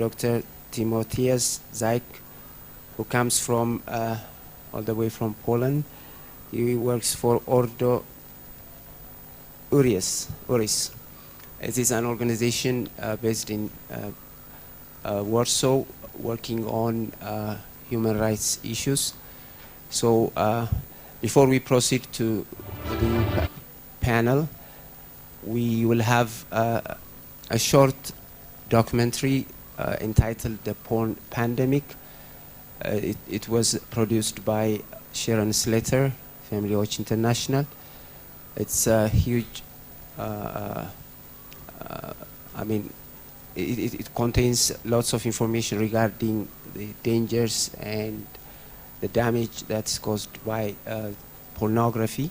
Dr. Timotheus Zyk, who comes from all the way from Poland. He works for Ordo Uris. It is an organization based in Warsaw, working on human rights issues. So before we proceed to the panel, we will have a short documentary entitled The Porn Pandemic. It was produced by Sharon Slater, Family Watch International. It's a huge, I mean, it contains lots of information regarding the dangers and the damage that's caused by pornography.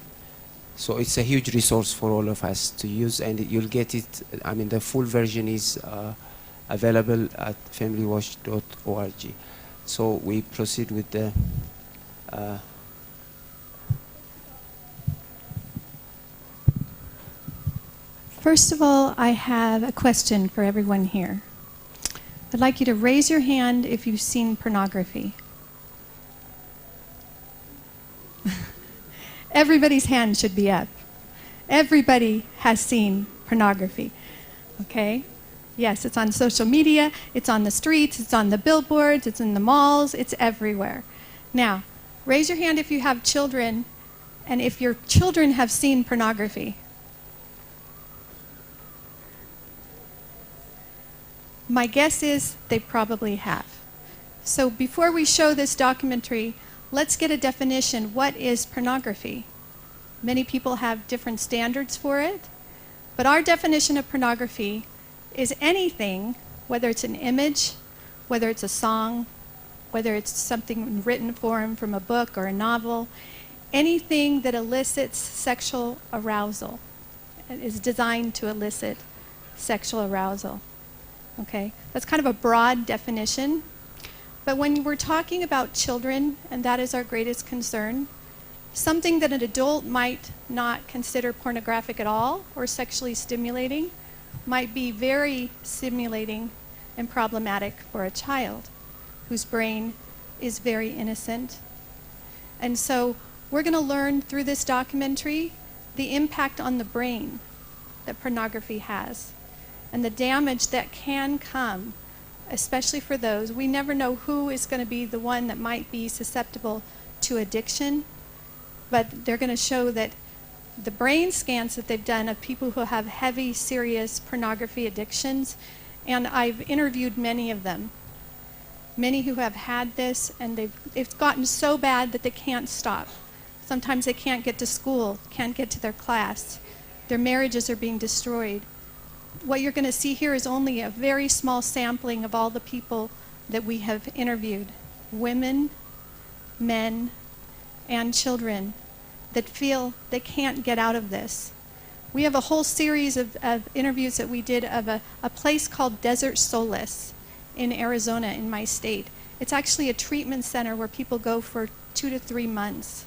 So it's a huge resource for all of us to use, and you'll get it. I mean, the full version is available at familywatch.org. So we proceed with the First of all, I have a question for everyone here. I'd like you to raise your hand if you've seen pornography. Everybody's hand should be up. Everybody has seen pornography, okay? Yes, it's on social media, it's on the streets, it's on the billboards, it's in the malls, it's everywhere. Now, raise your hand if you have children, and if your children have seen pornography. My guess is they probably have. So before we show this documentary, let's get a definition. What is pornography? Many people have different standards for it, but our definition of pornography is anything, whether it's an image, whether it's a song, whether it's something in written form from a book or a novel, anything that elicits sexual arousal, is designed to elicit sexual arousal. Okay, that's kind of a broad definition. But when we're talking about children, and that is our greatest concern, something that an adult might not consider pornographic at all or sexually stimulating might be very stimulating and problematic for a child whose brain is very innocent. And so we're going to learn through this documentary the impact on the brain that pornography has and the damage that can come, especially for those. We never know who is going to be the one that might be susceptible to addiction, but they're going to show that the brain scans that they've done of people who have heavy, serious pornography addictions, and I've interviewed many of them, many who have had this, and it's gotten so bad that they can't stop. Sometimes they can't get to school, can't get to their class. Their marriages are being destroyed. What you're going to see here is only a very small sampling of all the people that we have interviewed. Women, men, and children that feel they can't get out of this. We have a whole series of interviews that we did of a place called Desert Solace in Arizona, in my state. It's actually a treatment center where people go for 2 to 3 months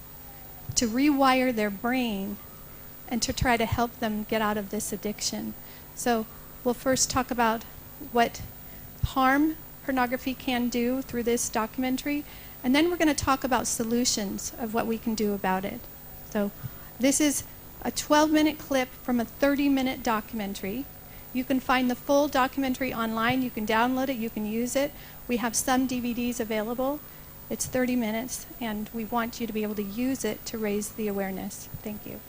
to rewire their brain and to try to help them get out of this addiction. So we'll first talk about what harm pornography can do through this documentary, and then we're going to talk about solutions of what we can do about it. So this is a 12-minute clip from a 30-minute documentary. You can find the full documentary online. You can download it. You can use it. We have some DVDs available. It's 30 minutes, and we want you to be able to use it to raise the awareness. Thank you.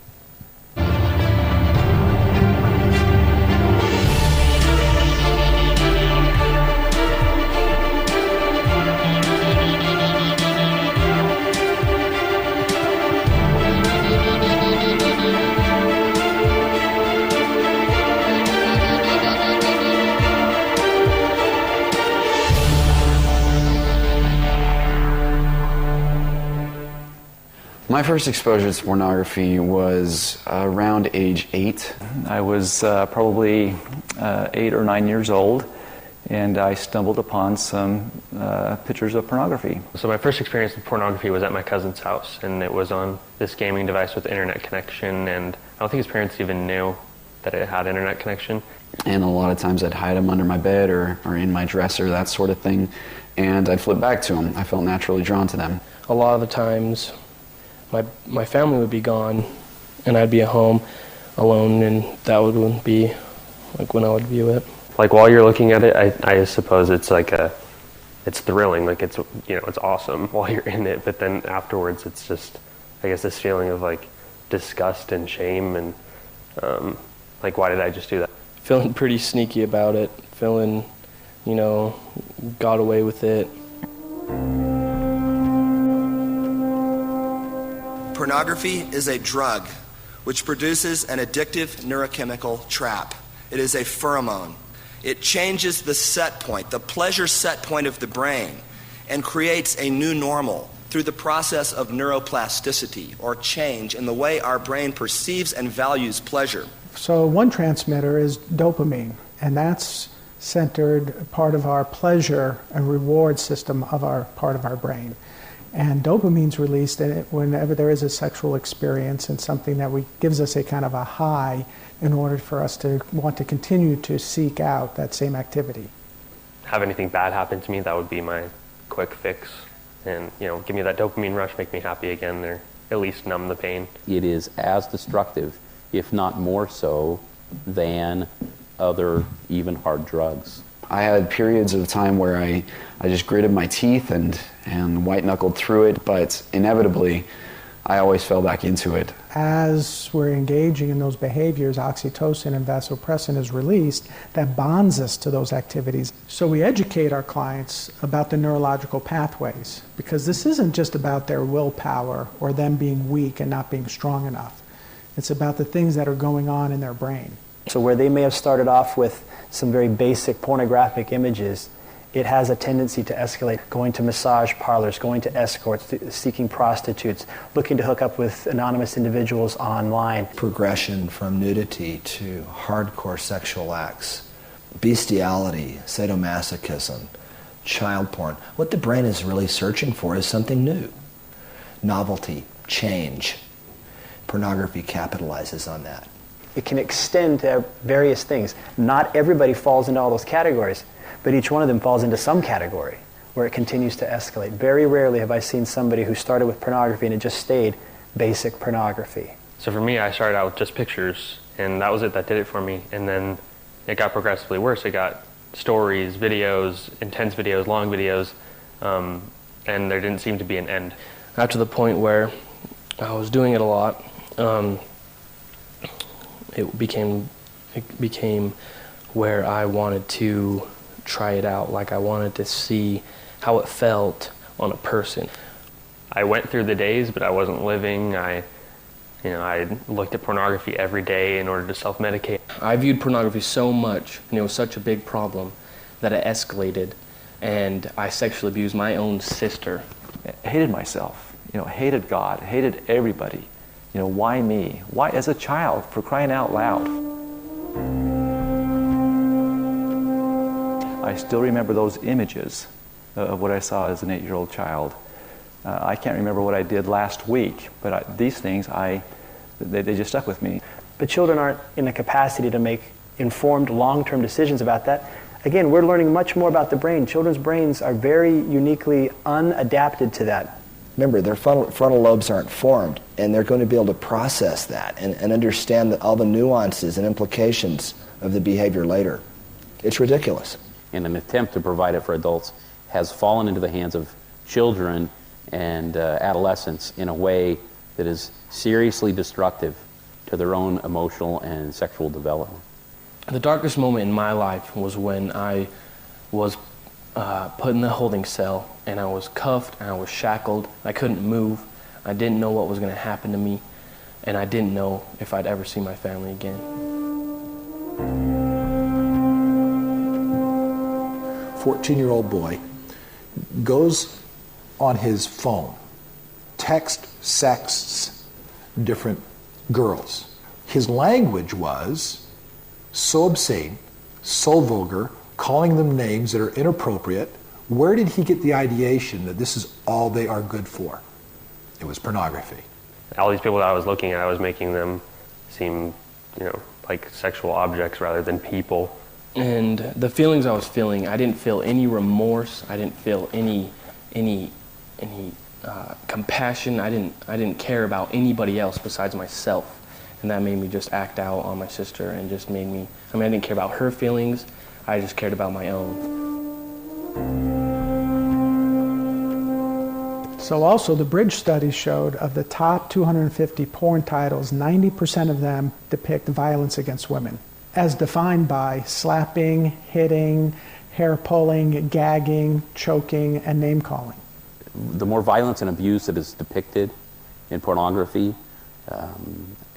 My first exposure to pornography was around age 8. I was probably 8 or 9 years old, and I stumbled upon some pictures of pornography. So my first experience with pornography was at my cousin's house, and it was on this gaming device with internet connection, and I don't think his parents even knew that it had internet connection. And a lot of times I'd hide them under my bed or in my dresser, that sort of thing, and I'd flip back to them. I felt naturally drawn to them. A lot of the times my family would be gone and I'd be at home alone, and that would be like when I would view it. Like while you're looking at it, I suppose it's like it's thrilling, like it's, you know, it's awesome while you're in it, but then afterwards it's just, I guess, this feeling of like disgust and shame and like, why did I just do that? Feeling pretty sneaky about it, feeling, you know, got away with it. Pornography is a drug which produces an addictive neurochemical trap. It is a pheromone. It changes the set point, the pleasure set point of the brain, and creates a new normal through the process of neuroplasticity, or change in the way our brain perceives and values pleasure. So one transmitter is dopamine, and that's centered part of our pleasure and reward system of our part of our brain. And dopamine's released whenever there is a sexual experience and something that gives us a kind of a high in order for us to want to continue to seek out that same activity. Have anything bad happen to me, that would be my quick fix. And, you know, give me that dopamine rush, make me happy again, or at least numb the pain. It is as destructive, if not more so, than other even hard drugs. I had periods of time where I just gritted my teeth and white-knuckled through it, but inevitably I always fell back into it. As we're engaging in those behaviors, oxytocin and vasopressin is released that bonds us to those activities. So we educate our clients about the neurological pathways, because this isn't just about their willpower or them being weak and not being strong enough. It's about the things that are going on in their brain. So where they may have started off with some very basic pornographic images, it has a tendency to escalate, going to massage parlors, going to escorts, seeking prostitutes, looking to hook up with anonymous individuals online. Progression from nudity to hardcore sexual acts, bestiality, sadomasochism, child porn. What the brain is really searching for is something new. Novelty, change. Pornography capitalizes on that. It can extend to various things. Not everybody falls into all those categories, but each one of them falls into some category where it continues to escalate. Very rarely have I seen somebody who started with pornography and it just stayed basic pornography. So for me, I started out with just pictures, and that was it, that did it for me. And then it got progressively worse. It got stories, videos, intense videos, long videos, and there didn't seem to be an end. Got to the point where I was doing it a lot. It became where I wanted to try it out. Like, I wanted to see how it felt on a person. I went through the days, but I wasn't living. I looked at pornography every day in order to self-medicate. I viewed pornography so much, and it was such a big problem, that it escalated, and I sexually abused my own sister. I hated myself, hated God, hated everybody. Why me? Why, as a child, for crying out loud? I still remember those images of what I saw as an 8-year-old child. I can't remember what I did last week, but these things, they just stuck with me. But children aren't in the capacity to make informed long-term decisions about that. Again, we're learning much more about the brain. Children's brains are very uniquely unadapted to that. Remember, their frontal lobes aren't formed, and they're going to be able to process that and understand all the nuances and implications of the behavior later. It's ridiculous. And an attempt to provide it for adults has fallen into the hands of children and adolescents in a way that is seriously destructive to their own emotional and sexual development. The darkest moment in my life was when I was put in the holding cell, and I was cuffed and I was shackled. I couldn't move. I didn't know what was going to happen to me, and I didn't know if I'd ever see my family again. 14-year-old boy goes on his phone, sexts different girls. His language was so obscene, so vulgar, calling them names that are inappropriate. Where did he get the ideation that this is all they are good for? It was pornography. All these people that I was looking at, I was making them seem, like sexual objects rather than people. And the feelings I was feeling, I didn't feel any remorse. I didn't feel any compassion. I didn't care about anybody else besides myself. And that made me just act out on my sister and just made me, I didn't care about her feelings. I just cared about my own. So also the Bridge study showed of the top 250 porn titles, 90% of them depict violence against women, as defined by slapping, hitting, hair pulling, gagging, choking, and name calling. The more violence and abuse that is depicted in pornography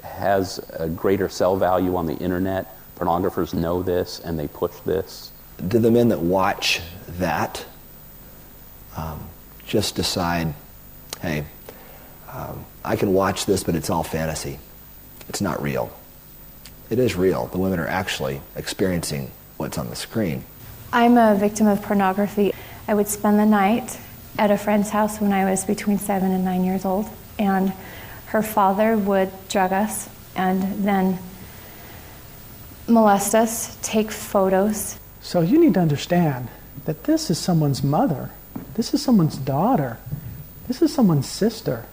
has a greater sell value on the internet. Pornographers know this and they push this. Do the men that watch that just decide, hey, I can watch this, but it's all fantasy. It's not real. It is real. The women are actually experiencing what's on the screen. I'm a victim of pornography. I would spend the night at a friend's house when I was between 7 and 9 years old, and her father would drug us and then molest us, take photos. So you need to understand that this is someone's mother, this is someone's daughter, this is someone's sister.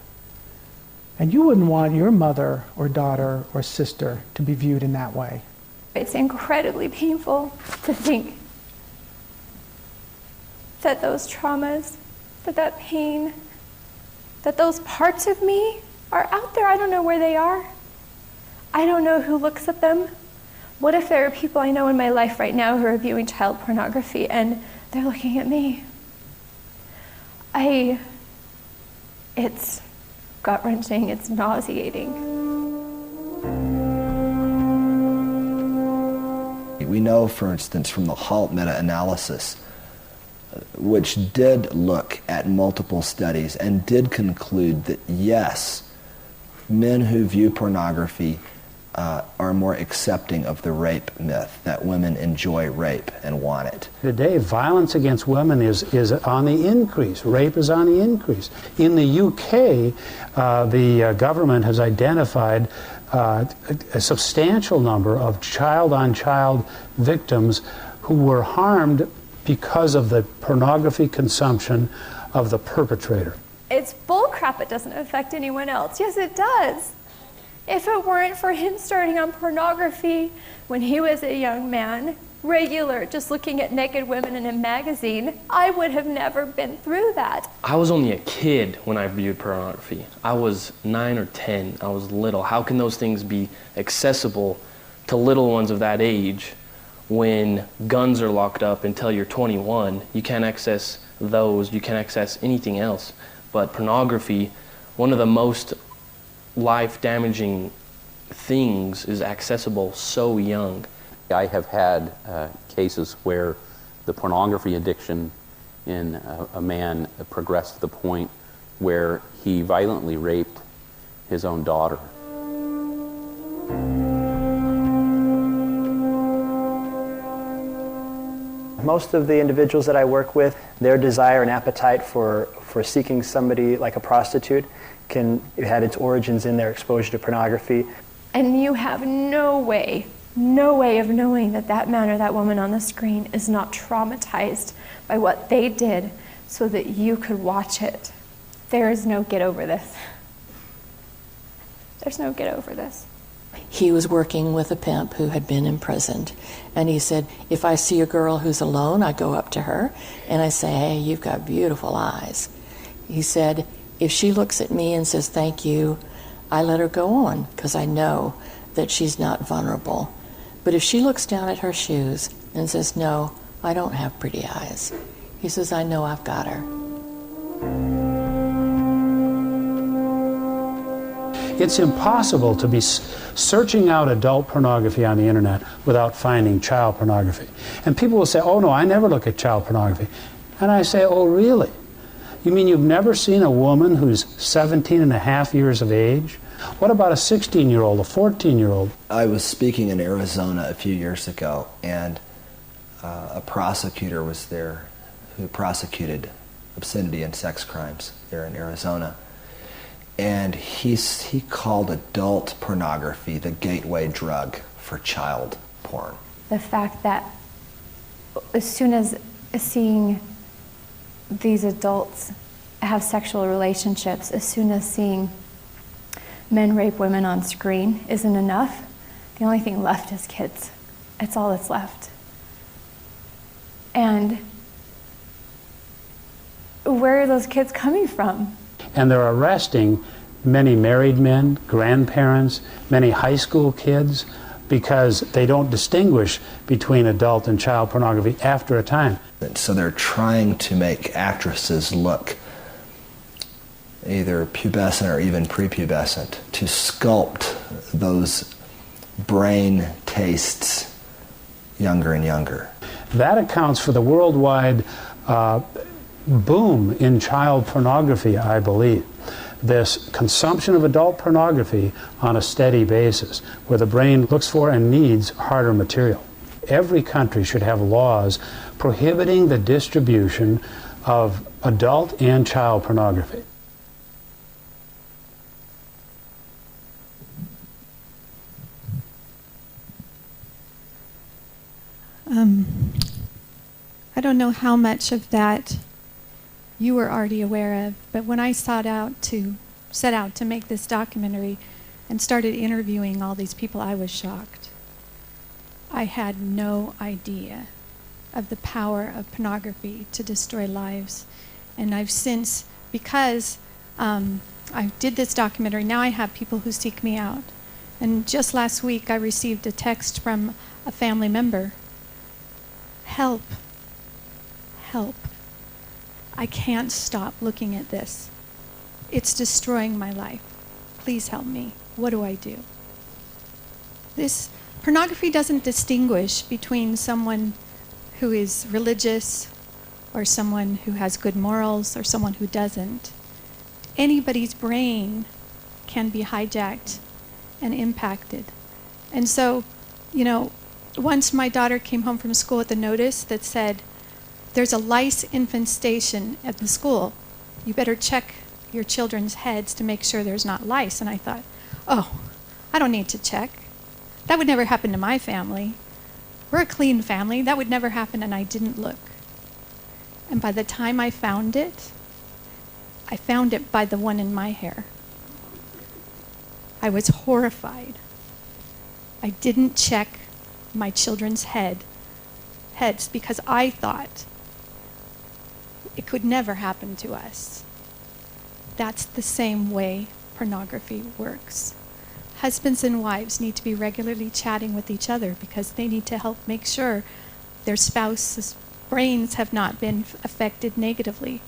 And you wouldn't want your mother or daughter or sister to be viewed in that way. It's incredibly painful to think that those traumas, that pain, that those parts of me are out there. I don't know where they are. I don't know who looks at them. What if there are people I know in my life right now who are viewing child pornography and they're looking at me? It's gut-wrenching, it's nauseating. We know, for instance, from the HALT meta-analysis, which did look at multiple studies and did conclude that yes, men who view pornography are more accepting of the rape myth, that women enjoy rape and want it. Today, violence against women is on the increase. Rape is on the increase. In the UK, the government has identified a substantial number of child-on-child victims who were harmed because of the pornography consumption of the perpetrator. It's bullcrap it doesn't affect anyone else. Yes, it does. If it weren't for him starting on pornography when he was a young man, regular, just looking at naked women in a magazine, I would have never been through that. I was only a kid when I viewed pornography. I was 9 or 10. I was little. How can those things be accessible to little ones of that age when guns are locked up until you're 21? You can't access those. You can't access anything else. But pornography, one of the most life-damaging things, is accessible so young. I have had cases where the pornography addiction in a man progressed to the point where he violently raped his own daughter. Most of the individuals that I work with, their desire and appetite for seeking somebody like a prostitute had its origins in their exposure to pornography. And you have no way of knowing that that man or that woman on the screen is not traumatized by what they did so that you could watch it. There is no get over this. There's no get over this. He was working with a pimp who had been imprisoned, and he said, if I see a girl who's alone, I go up to her and I say, hey, you've got beautiful eyes. He said, if she looks at me and says thank you, I let her go on because I know that she's not vulnerable. But if she looks down at her shoes and says, no, I don't have pretty eyes, he says, I know I've got her. It's impossible to be searching out adult pornography on the internet without finding child pornography. And people will say, oh no, I never look at child pornography. And I say, oh really? You mean you've never seen a woman who's 17 and a half years of age? What about a 16-year-old, a 14-year-old? I was speaking in Arizona a few years ago, and a prosecutor was there who prosecuted obscenity and sex crimes there in Arizona. And he called adult pornography the gateway drug for child porn? The fact that as soon as seeing these adults have sexual relationships, as soon as seeing men rape women on screen isn't enough, the only thing left is kids. It's all that's left. And where are those kids coming from? And they're arresting many married men, grandparents, many high school kids, because they don't distinguish between adult and child pornography after a time. So they're trying to make actresses look either pubescent or even prepubescent to sculpt those brain tastes younger and younger. That accounts for the worldwide boom in child pornography, I believe. This consumption of adult pornography on a steady basis, where the brain looks for and needs harder material. Every country should have laws prohibiting the distribution of adult and child pornography. I don't know how much of that you were already aware of, but when I set out to make this documentary and started interviewing all these people, I was shocked. I had no idea of the power of pornography to destroy lives. And I've since, because I did this documentary, now I have people who seek me out. And just last week I received a text from a family member. Help. Help. I can't stop looking at this. It's destroying my life. Please help me. What do I do? This pornography doesn't distinguish between someone who is religious or someone who has good morals or someone who doesn't. Anybody's brain can be hijacked and impacted. And so, once my daughter came home from school with a notice that said, there's a lice infestation at the school. You better check your children's heads to make sure there's not lice. And I thought, oh, I don't need to check. That would never happen to my family. We're a clean family. That would never happen, and I didn't look. And by the time I found it by the one in my hair. I was horrified. I didn't check my children's heads because I thought it could never happen to us. That's the same way pornography works. Husbands and wives need to be regularly chatting with each other because they need to help make sure their spouse's brains have not been affected negatively.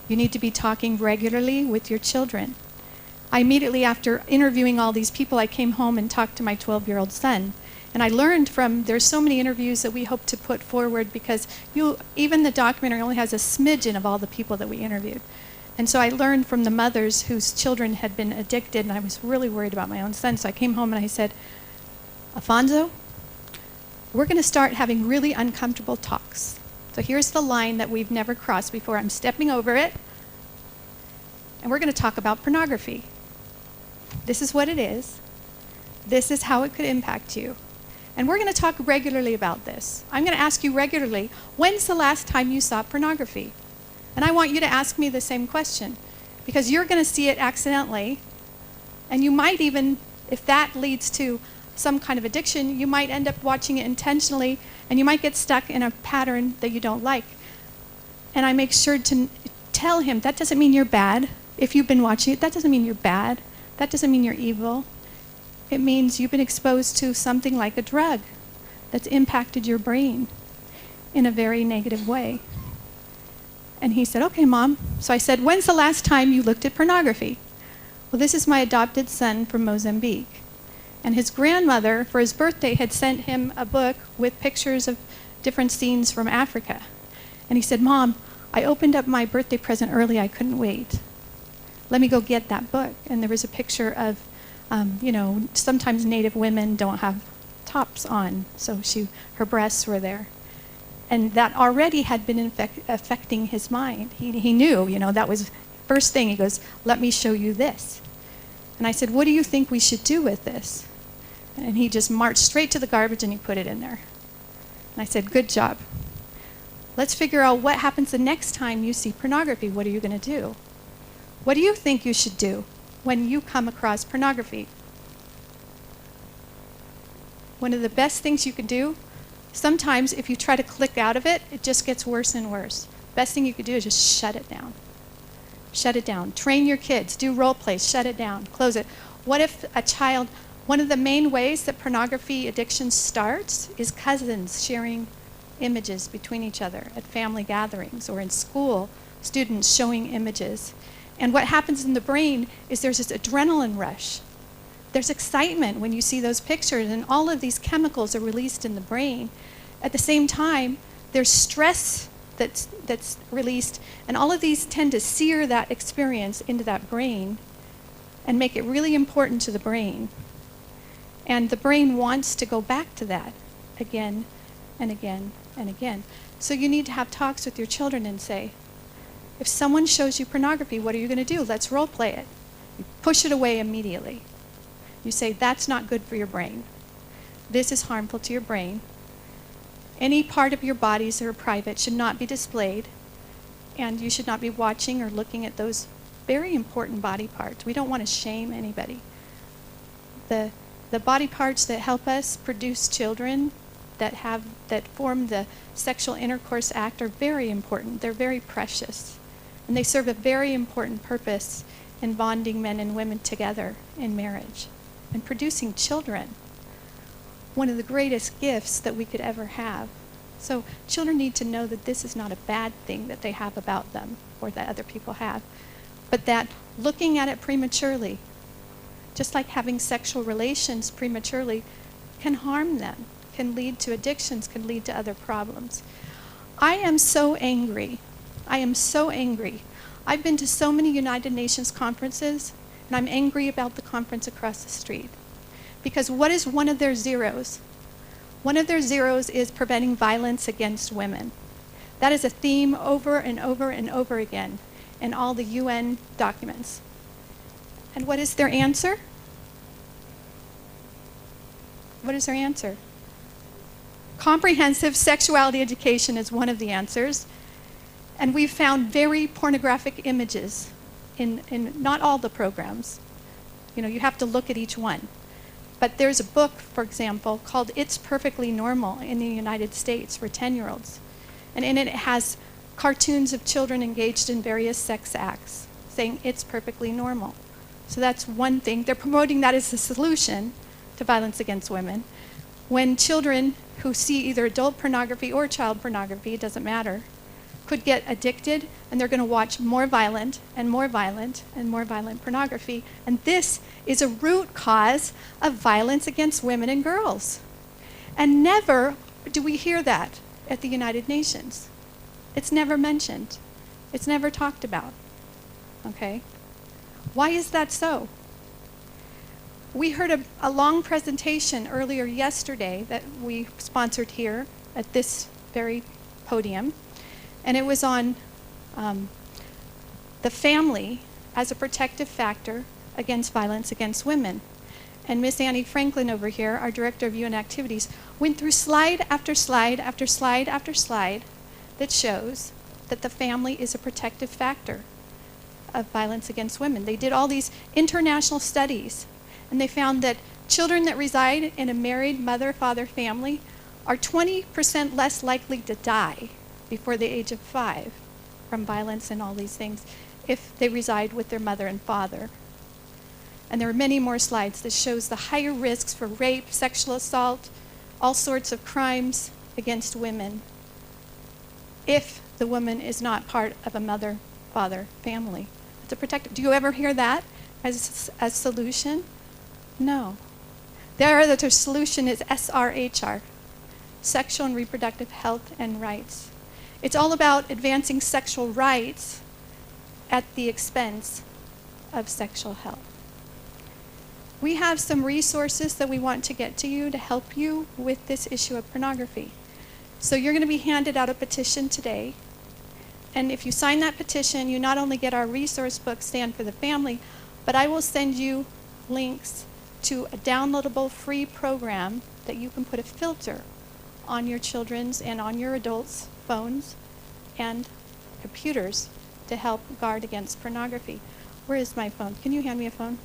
You need to be talking regularly with your children. I immediately, after interviewing all these people, I came home and talked to my 12-year-old son. And I learned there's so many interviews that we hope to put forward because even the documentary only has a smidgen of all the people that we interviewed. And so I learned from the mothers whose children had been addicted, and I was really worried about my own son. So I came home and I said, Afonso, we're going to start having really uncomfortable talks. So here's the line that we've never crossed before. I'm stepping over it, and we're going to talk about pornography. This is what it is. This is how it could impact you. And we're going to talk regularly about this. I'm going to ask you regularly, when's the last time you saw pornography? And I want you to ask me the same question, because you're going to see it accidentally, and you might even, if that leads to some kind of addiction, you might end up watching it intentionally, and you might get stuck in a pattern that you don't like. And I make sure to tell him, that doesn't mean you're bad. If you've been watching it, that doesn't mean you're bad. That doesn't mean you're evil. It means you've been exposed to something like a drug that's impacted your brain in a very negative way. And he said, okay, Mom. So I said, when's the last time you looked at pornography? Well, this is my adopted son from Mozambique. And his grandmother, for his birthday, had sent him a book with pictures of different scenes from Africa. And he said, Mom, I opened up my birthday present early. I couldn't wait. Let me go get that book. And there was a picture of sometimes Native women don't have tops on, so her breasts were there. And that already had been affecting his mind. He knew, that was first thing. He goes, let me show you this. And I said, what do you think we should do with this? And he just marched straight to the garbage and he put it in there. And I said, good job. Let's figure out what happens the next time you see pornography. What are you going to do? What do you think you should do when you come across pornography? One of the best things you can do, sometimes if you try to click out of it, it just gets worse and worse. Best thing you could do is just shut it down. Shut it down. Train your kids. Do role plays. Shut it down. Close it. What if a child, one of the main ways that pornography addiction starts is cousins sharing images between each other at family gatherings or in school, students showing images. And what happens in the brain is there's this adrenaline rush. There's excitement when you see those pictures, and all of these chemicals are released in the brain. At the same time, there's stress that's released, and all of these tend to sear that experience into that brain and make it really important to the brain. And the brain wants to go back to that again and again and again. So you need to have talks with your children and say, if someone shows you pornography, what are you going to do? Let's role play it. You push it away immediately. You say, that's not good for your brain. This is harmful to your brain. Any part of your bodies that are private should not be displayed, and you should not be watching or looking at those very important body parts. We don't want to shame anybody. The body parts that help us produce children that form the sexual intercourse act are very important. They're very precious, and they serve a very important purpose in bonding men and women together in marriage and producing children. One of the greatest gifts that we could ever have. So children need to know that this is not a bad thing that they have about them or that other people have, but that looking at it prematurely, just like having sexual relations prematurely, can harm them, can lead to addictions, can lead to other problems. I am so angry. I am so angry. I've been to so many United Nations conferences, and I'm angry about the conference across the street. Because what is one of their zeros? One of their zeros is preventing violence against women. That is a theme over and over and over again in all the UN documents. And what is their answer? What is their answer? Comprehensive sexuality education is one of the answers. And we've found very pornographic images in not all the programs. You know, you have to look at each one. But there's a book, for example, called It's Perfectly Normal in the United States for 10-year-olds. And in it has cartoons of children engaged in various sex acts, saying it's perfectly normal. So that's one thing. They're promoting that as the solution to violence against women. When children who see either adult pornography or child pornography, it doesn't matter, could get addicted, and they're going to watch more violent and more violent and more violent pornography. And this is a root cause of violence against women and girls. And never do we hear that at the United Nations. It's never mentioned. It's never talked about. Okay? Why is that so? We heard a long presentation earlier yesterday that we sponsored here at this very podium. And it was on the family as a protective factor against violence against women. And Miss Annie Franklin over here, our Director of UN Activities, went through slide after slide after slide after slide that shows that the family is a protective factor of violence against women. They did all these international studies, and they found that children that reside in a married mother-father family are 20% less likely to die before the age of 5 from violence and all these things if they reside with their mother and father. And there are many more slides that shows the higher risks for rape, sexual assault, all sorts of crimes against women if the woman is not part of a mother-father family. It's a protective. Do you ever hear that as a solution? No. The solution is SRHR, Sexual and Reproductive Health and Rights. It's all about advancing sexual rights at the expense of sexual health. We have some resources that we want to get to you to help you with this issue of pornography. So you're going to be handed out a petition today. And if you sign that petition, you not only get our resource book, Stand for the Family, but I will send you links to a downloadable free program that you can put a filter on your children's and on your adults' phones and computers to help guard against pornography. Where is my phone? Can you hand me a phone?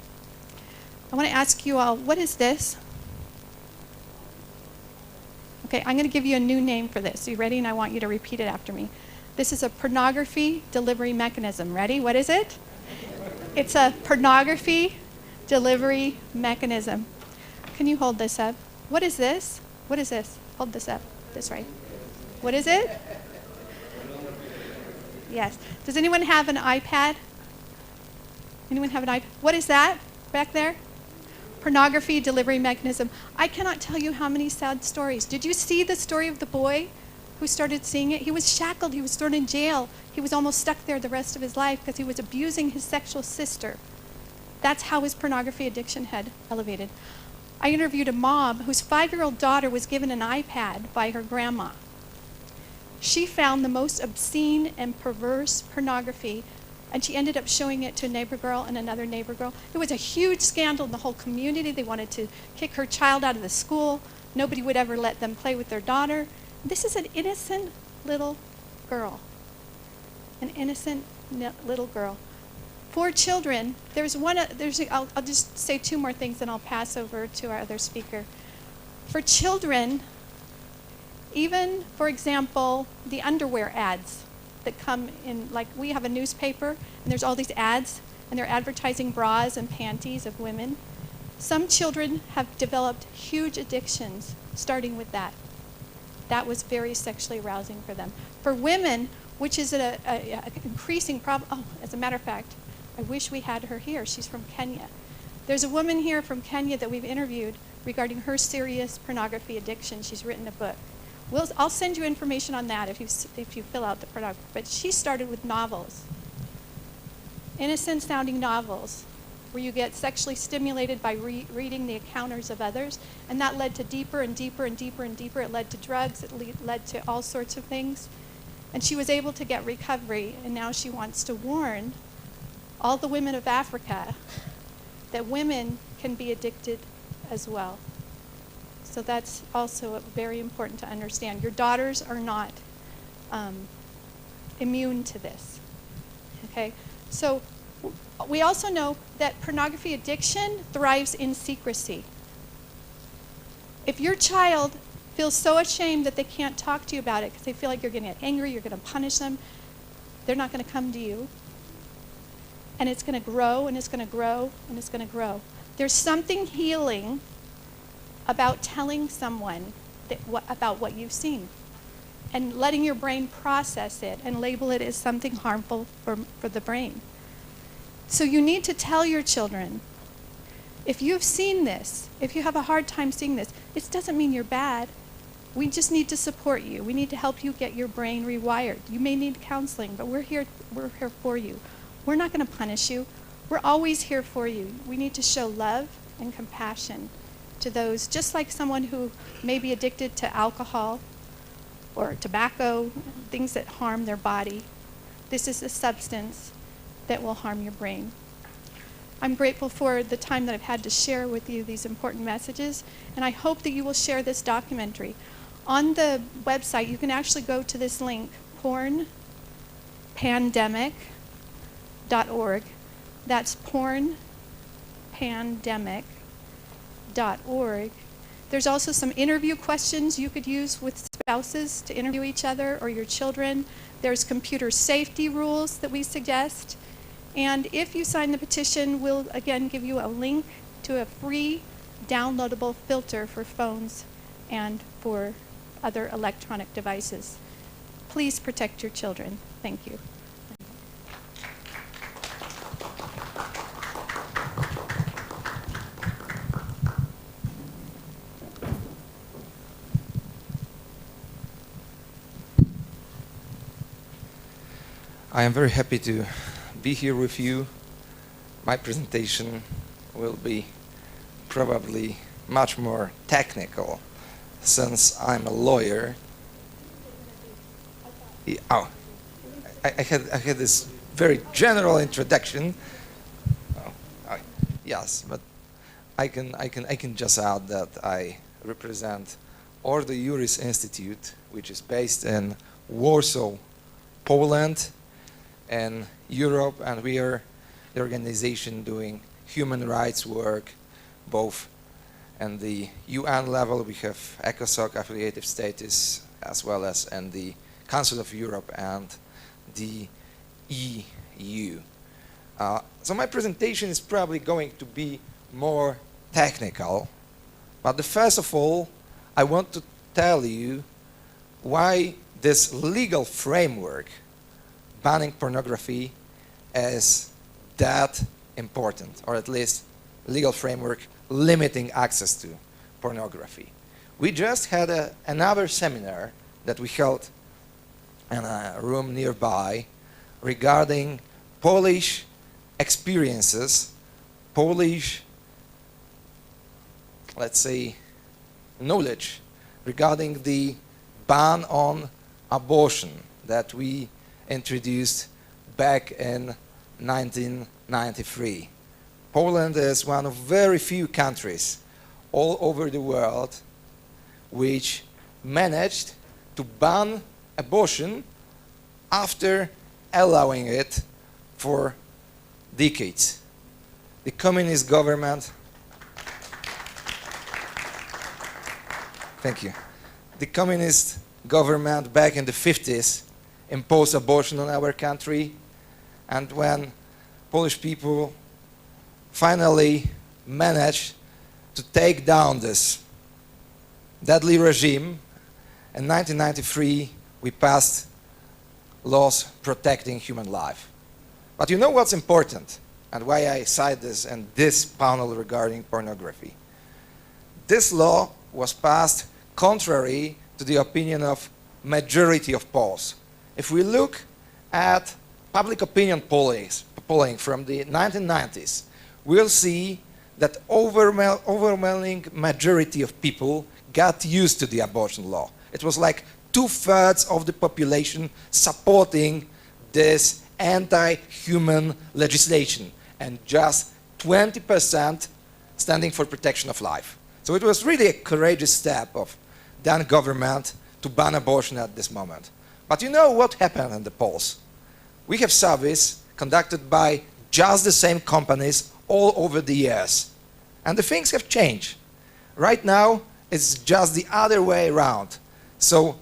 I want to ask you all, what is this? Okay, I'm going to give you a new name for this. Are you ready? And I want you to repeat it after me. This is a pornography delivery mechanism. Ready? What is it? It's a pornography delivery mechanism. Can you hold this up? What is this? What is this? Hold this up. This right. What is it? Yes. Does anyone have an iPad? Anyone have an iPad? What is that back there? Pornography delivery mechanism. I cannot tell you how many sad stories. Did you see the story of the boy who started seeing it? He was shackled. He was thrown in jail. He was almost stuck there the rest of his life because he was abusing his sexual sister. That's how his pornography addiction had elevated. I interviewed a mom whose 5-year-old daughter was given an iPad by her grandma. She found the most obscene and perverse pornography, and she ended up showing it to a neighbor girl and another neighbor girl. It was a huge scandal in the whole community. They wanted to kick her child out of the school. Nobody would ever let them play with their daughter. This is an innocent little girl. An innocent little girl. For children, I'll just say 2 more things and I'll pass over to our other speaker. For children, even, for example, the underwear ads that come in, like we have a newspaper and there's all these ads and they're advertising bras and panties of women. Some children have developed huge addictions starting with that. That was very sexually arousing for them. For women, which is an increasing problem, as a matter of fact, I wish we had her here. She's from Kenya. There's a woman here from Kenya that we've interviewed regarding her serious pornography addiction. She's written a book. I'll send you information on that if you fill out the pornography. But she started with novels, innocent-sounding novels, where you get sexually stimulated by reading the encounters of others, and that led to deeper and deeper and deeper and deeper. It led to drugs. It led to all sorts of things. And she was able to get recovery, and now she wants to warn all the women of Africa that women can be addicted as well. So that's also very important to understand. Your daughters are not immune to this. Okay? So we also know that pornography addiction thrives in secrecy. If your child feels so ashamed that they can't talk to you about it because they feel like you're going to get angry, you're going to punish them, they're not going to come to you. And it's going to grow, and it's going to grow, and it's going to grow. There's something healing about telling someone about what you've seen and letting your brain process it and label it as something harmful for the brain. So you need to tell your children, if you've seen this, if you have a hard time seeing this, it doesn't mean you're bad. We just need to support you. We need to help you get your brain rewired. You may need counseling, but we're here for you. We're not going to punish you. We're always here for you. We need to show love and compassion to those, just like someone who may be addicted to alcohol or tobacco, things that harm their body. This is a substance that will harm your brain. I'm grateful for the time that I've had to share with you these important messages, and I hope that you will share this documentary. On the website, you can actually go to this link, pornpandemic.org. That's pornpandemic.org. There's also some interview questions you could use with spouses to interview each other or your children. There's computer safety rules that we suggest. And if you sign the petition, we'll again give you a link to a free downloadable filter for phones and for other electronic devices. Please protect your children. Thank you. I am very happy to be here with you. My presentation will be probably much more technical since I'm a lawyer. I had this very general introduction. Yes, but I can just add that I represent Ordo Iuris Institute, which is based in Warsaw, Poland, and Europe, and we are the organization doing human rights work, both at the UN level. We have ECOSOC affiliated status, as well as in the Council of Europe and the EU. So my presentation is probably going to be more technical, but first of all, I want to tell you why this legal framework banning pornography is that important, or at least legal framework limiting access to pornography. We just had another seminar that we held in a room nearby regarding Polish experiences, Polish, let's say, knowledge regarding the ban on abortion that we introduced back in 1993. Poland is one of very few countries all over the world which managed to ban abortion after allowing it for decades. The communist government, thank you. The communist government back in the 50s imposed abortion on our country, and when Polish people finally managed to take down this deadly regime, in 1993 we passed laws protecting human life. But you know what's important, and why I cite this in this panel regarding pornography? This law was passed contrary to the opinion of majority of Poles. If we look at public opinion polling from the 1990s, we'll see that overwhelming majority of people got used to the abortion law. It was like 2/3 of the population supporting this anti-human legislation, and just 20% standing for protection of life. So it was really a courageous step of the government to ban abortion at this moment. But you know what happened in the polls? We have surveys conducted by just the same companies all over the years. And the things have changed. Right now, it's just the other way around. So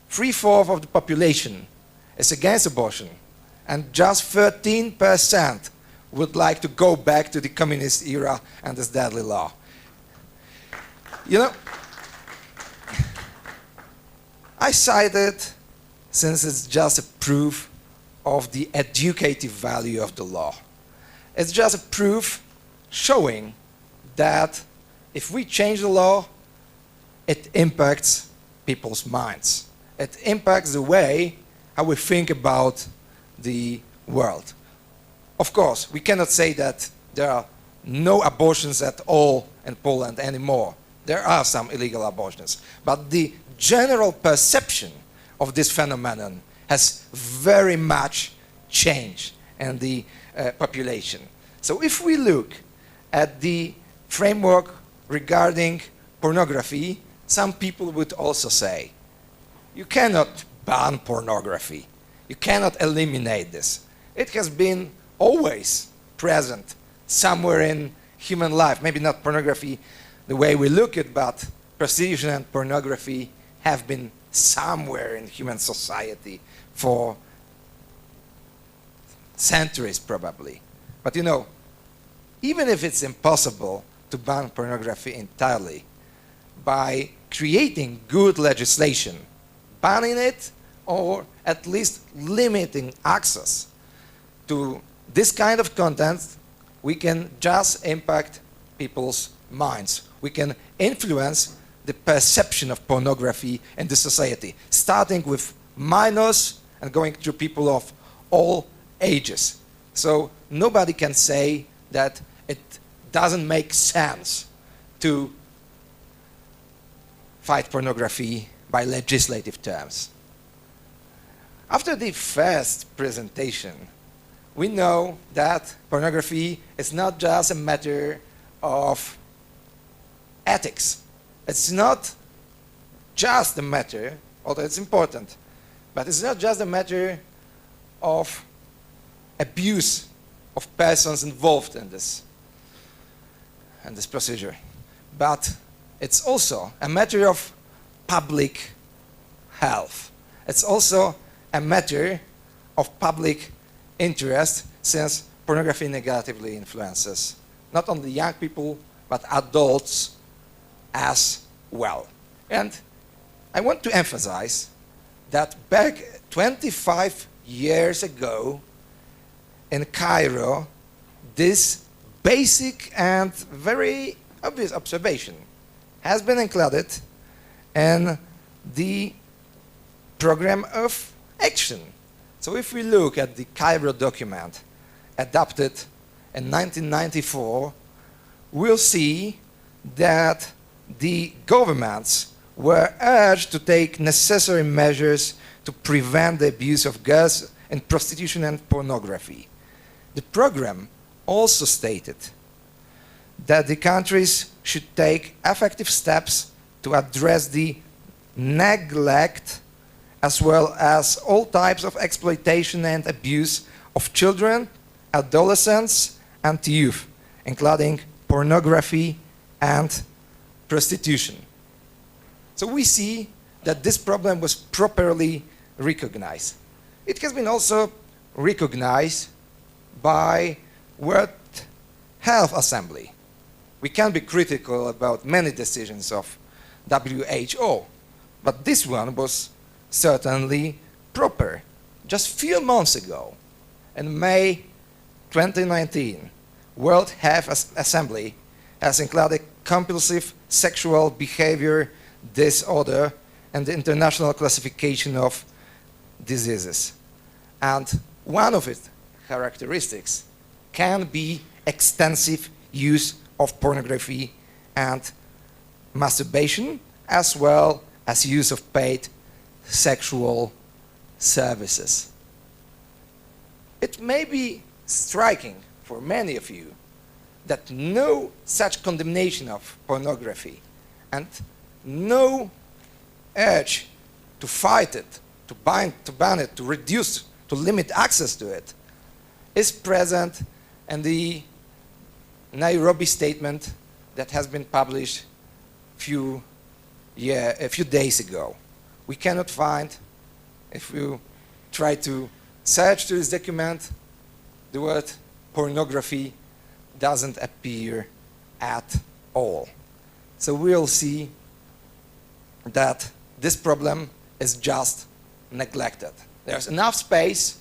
3/4 of the population is against abortion, and just 13% would like to go back to the communist era and this deadly law. You know, I cite it since it's just a proof of the educative value of the law. It's just a proof showing that if we change the law, it impacts people's minds. It impacts the way how we think about the world. Of course, we cannot say that there are no abortions at all in Poland anymore. There are some illegal abortions, but the general perception of this phenomenon has very much changed in the population. So if we look at the framework regarding pornography, some people would also say, you cannot ban pornography. You cannot eliminate this. It has been always present somewhere in human life. Maybe not pornography the way we look at, but prostitution and pornography have been somewhere in human society for centuries probably. But you know, even if it's impossible to ban pornography entirely, by creating good legislation, banning it or at least limiting access to this kind of content, we can just impact people's minds. We can influence the perception of pornography in the society, starting with minors and going through people of all ages. So nobody can say that it doesn't make sense to fight pornography by legislative terms. After the first presentation, we know that pornography is not just a matter of ethics. It's not just a matter, although it's important, but it's not just a matter of abuse of persons involved in this procedure, but it's also a matter of public health. It's also a matter of public interest, since pornography negatively influences not only young people but adults as well. And I want to emphasize that back 25 years ago in Cairo, this basic and very obvious observation has been included in the program of action. So if we look at the Cairo document adopted in 1994, we'll see that the governments were urged to take necessary measures to prevent the abuse of girls in prostitution and pornography. The program also stated that the countries should take effective steps to address the neglect as well as all types of exploitation and abuse of children, adolescents, and youth, including pornography and prostitution. So we see that this problem was properly recognized. It has been also recognized by World Health Assembly. We can be critical about many decisions of WHO, but this one was certainly proper. Just a few months ago, in May 2019, World Health Assembly has included compulsive sexual behavior disorder and the International Classification of Diseases. And one of its characteristics can be extensive use of pornography and masturbation, as well as use of paid sexual services. It may be striking for many of you that no such condemnation of pornography and no urge to fight it, to ban it, to reduce, to limit access to it, is present in the Nairobi statement that has been published a few days ago. We cannot find, if you try to search through this document, the word pornography doesn't appear at all. So we'll see that this problem is just neglected. There's enough space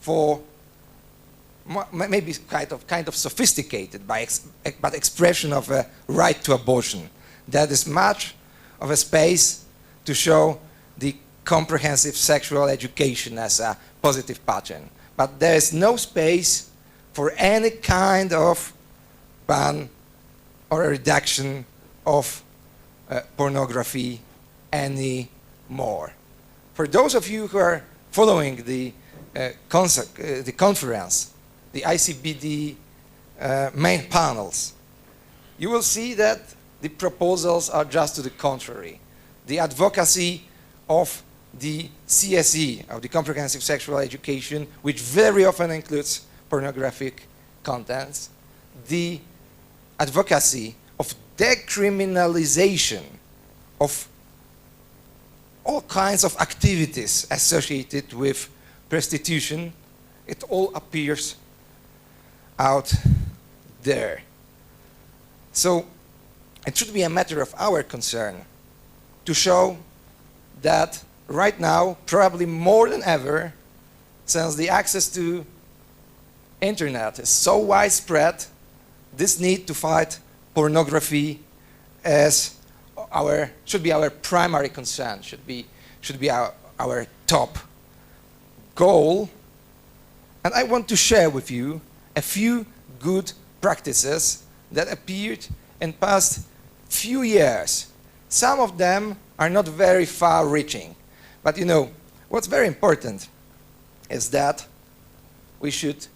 for maybe kind of sophisticated but expression of a right to abortion. That is much of a space to show the comprehensive sexual education as a positive pattern. But there is no space for any kind of ban or a reduction of pornography anymore. For those of you who are following the conference, the ICPD main panels, you will see that the proposals are just to the contrary. The advocacy of the CSE, of the Comprehensive Sexual Education, which very often includes pornographic contents, the advocacy of decriminalization of all kinds of activities associated with prostitution, it all appears out there. So it should be a matter of our concern to show that right now, probably more than ever, since the access to internet is so widespread, this need to fight pornography should be our primary concern, should be our top goal. And I want to share with you a few good practices that appeared in past few years. Some of them are not very far-reaching, but you know, what's very important is that we should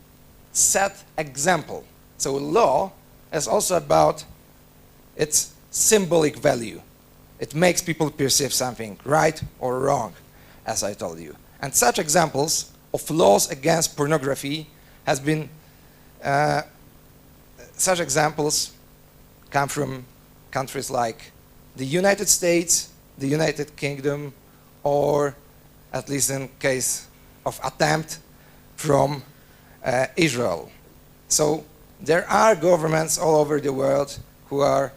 set example. So law is also about its symbolic value. It makes people perceive something right or wrong, as I told you. And such examples of laws against pornography has been, such examples come from countries like the United States, the United Kingdom, or at least in case of attempt from Israel. So there are governments all over the world who are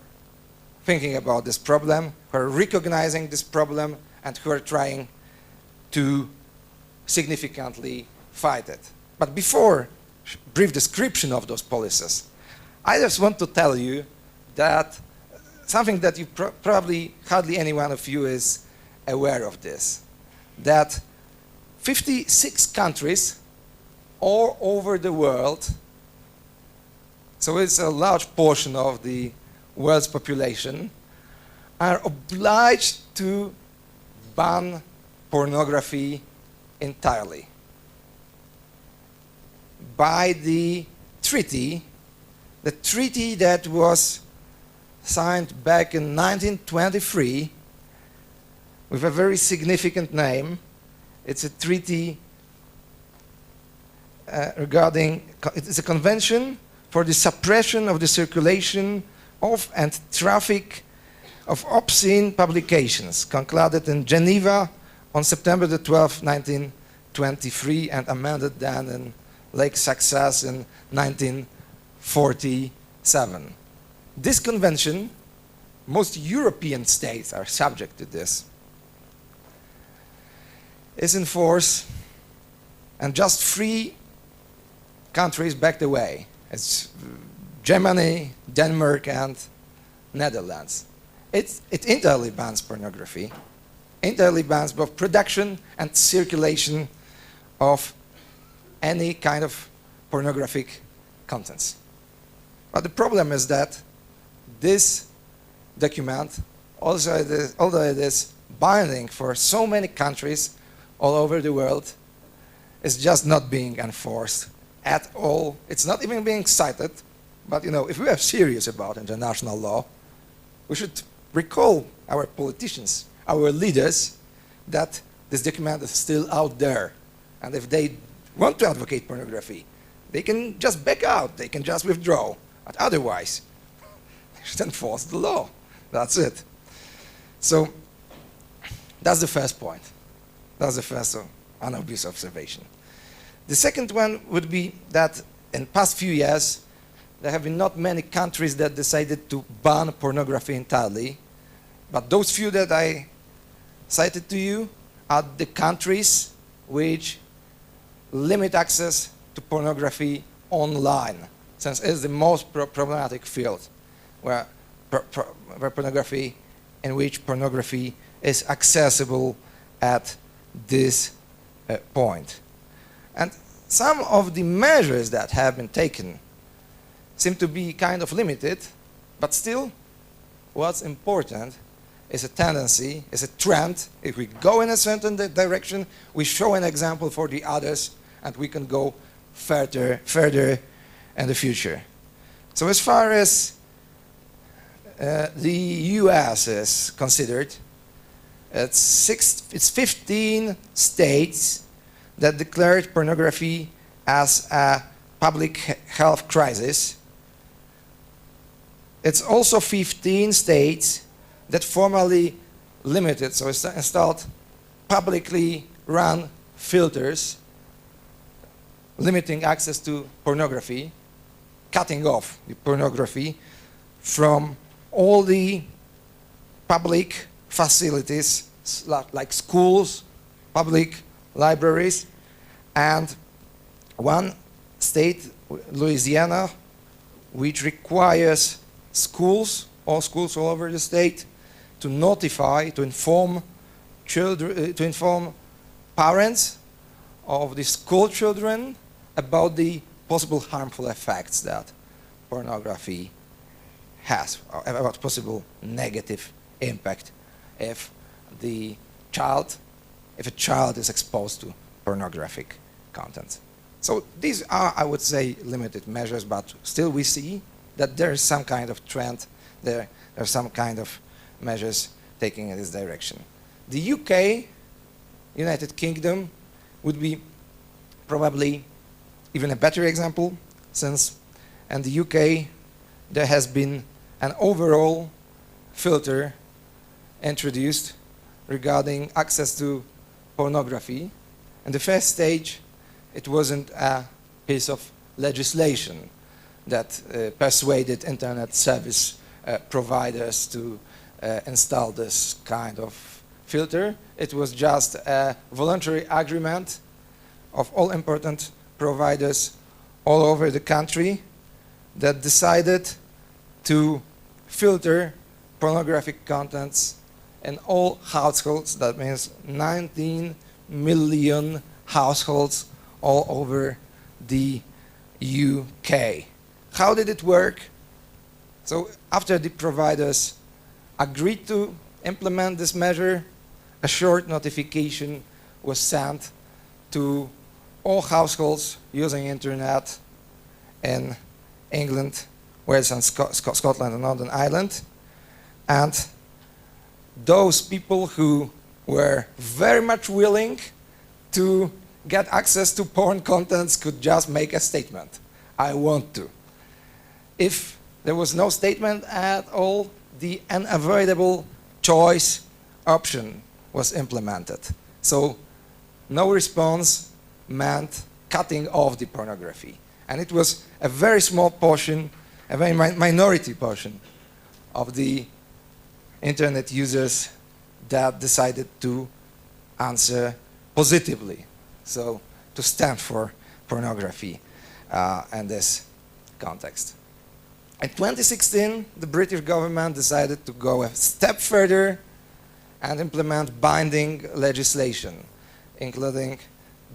thinking about this problem, who are recognizing this problem, and who are trying to significantly fight it. But before brief description of those policies, I just want to tell you that something that you probably hardly any one of you is aware of this, that 56 countries all over the world, so it's a large portion of the world's population, are obliged to ban pornography entirely. By the treaty that was signed back in 1923 with a very significant name. It's a treaty it's a convention for the suppression of the circulation of and traffic of obscene publications, concluded in Geneva on September the 12th, 1923, and amended then in Lake Success in 1947. This convention, most European states are subject to this, is in force, and just 3 countries backed away. It's Germany, Denmark, and Netherlands. It entirely bans pornography, entirely bans both production and circulation of any kind of pornographic contents. But the problem is that this document, although it is binding for so many countries all over the world, is just not being enforced at all. It's not even being cited. But you know, if we are serious about international law, we should recall our politicians, our leaders, that this document is still out there. And if they want to advocate pornography, they can just back out, they can just withdraw. But otherwise, they should enforce the law. That's it. So that's the first point. That's the first unobvious observation. The second one would be that in the past few years, there have been not many countries that decided to ban pornography entirely, but those few that I cited to you are the countries which limit access to pornography online, since it's the most problematic field where pornography, in which pornography is accessible at this point. And some of the measures that have been taken seem to be kind of limited, but still what's important is a tendency, is a trend. If we go in a certain direction, we show an example for the others, and we can go further in the future. So as far as the US is considered, it's 15 states that declared pornography as a public health crisis. It's also 15 states that formally limited, so installed publicly run filters limiting access to pornography, cutting off the pornography from all the public facilities like schools, public libraries, and one state, Louisiana, which requires schools, all schools all over the state, to notify, to inform children, to inform parents of the school children about the possible harmful effects that pornography has, or about possible negative impact if a child is exposed to pornographic content. So these are, I would say, limited measures, but still we see that there is some kind of trend there are some kind of measures taking in this direction. The UK, United Kingdom, would be probably even a better example, since in the UK there has been an overall filter introduced regarding access to pornography. In the first stage, it wasn't a piece of legislation that persuaded internet service providers to install this kind of filter. It was just a voluntary agreement of all important providers all over the country that decided to filter pornographic contents in all households. That means 19 million households all over the UK. How did it work? So after the providers agreed to implement this measure, a short notification was sent to all households using internet in England, Wales and Scotland and Northern Ireland. And those people who were very much willing to get access to porn contents could just make a statement, I want to. If there was no statement at all, the unavoidable choice option was implemented. So no response meant cutting off the pornography. And it was a very small portion, a very minority portion of the internet users that decided to answer positively. So to stand for pornography in this context. In 2016, the British government decided to go a step further and implement binding legislation, including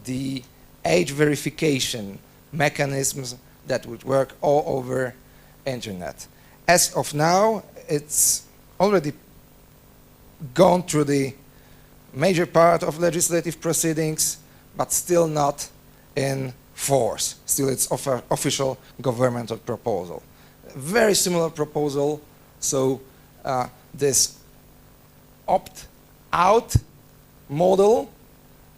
the age verification mechanisms that would work all over internet. As of now, it's already gone through the major part of legislative proceedings, but still not in force. Still it's official governmental proposal. Very similar proposal, so this opt-out model,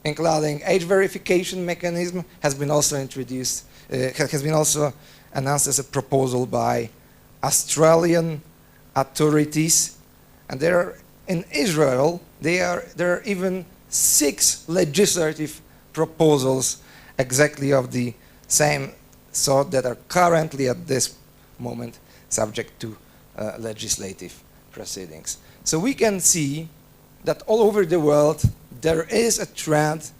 including age verification mechanism, has been also introduced, has been also announced as a proposal by Australian authorities. And there are, in Israel, there are even 6 legislative proposals exactly of the same sort that are currently at this moment subject to legislative proceedings. So we can see that all over the world there is a trend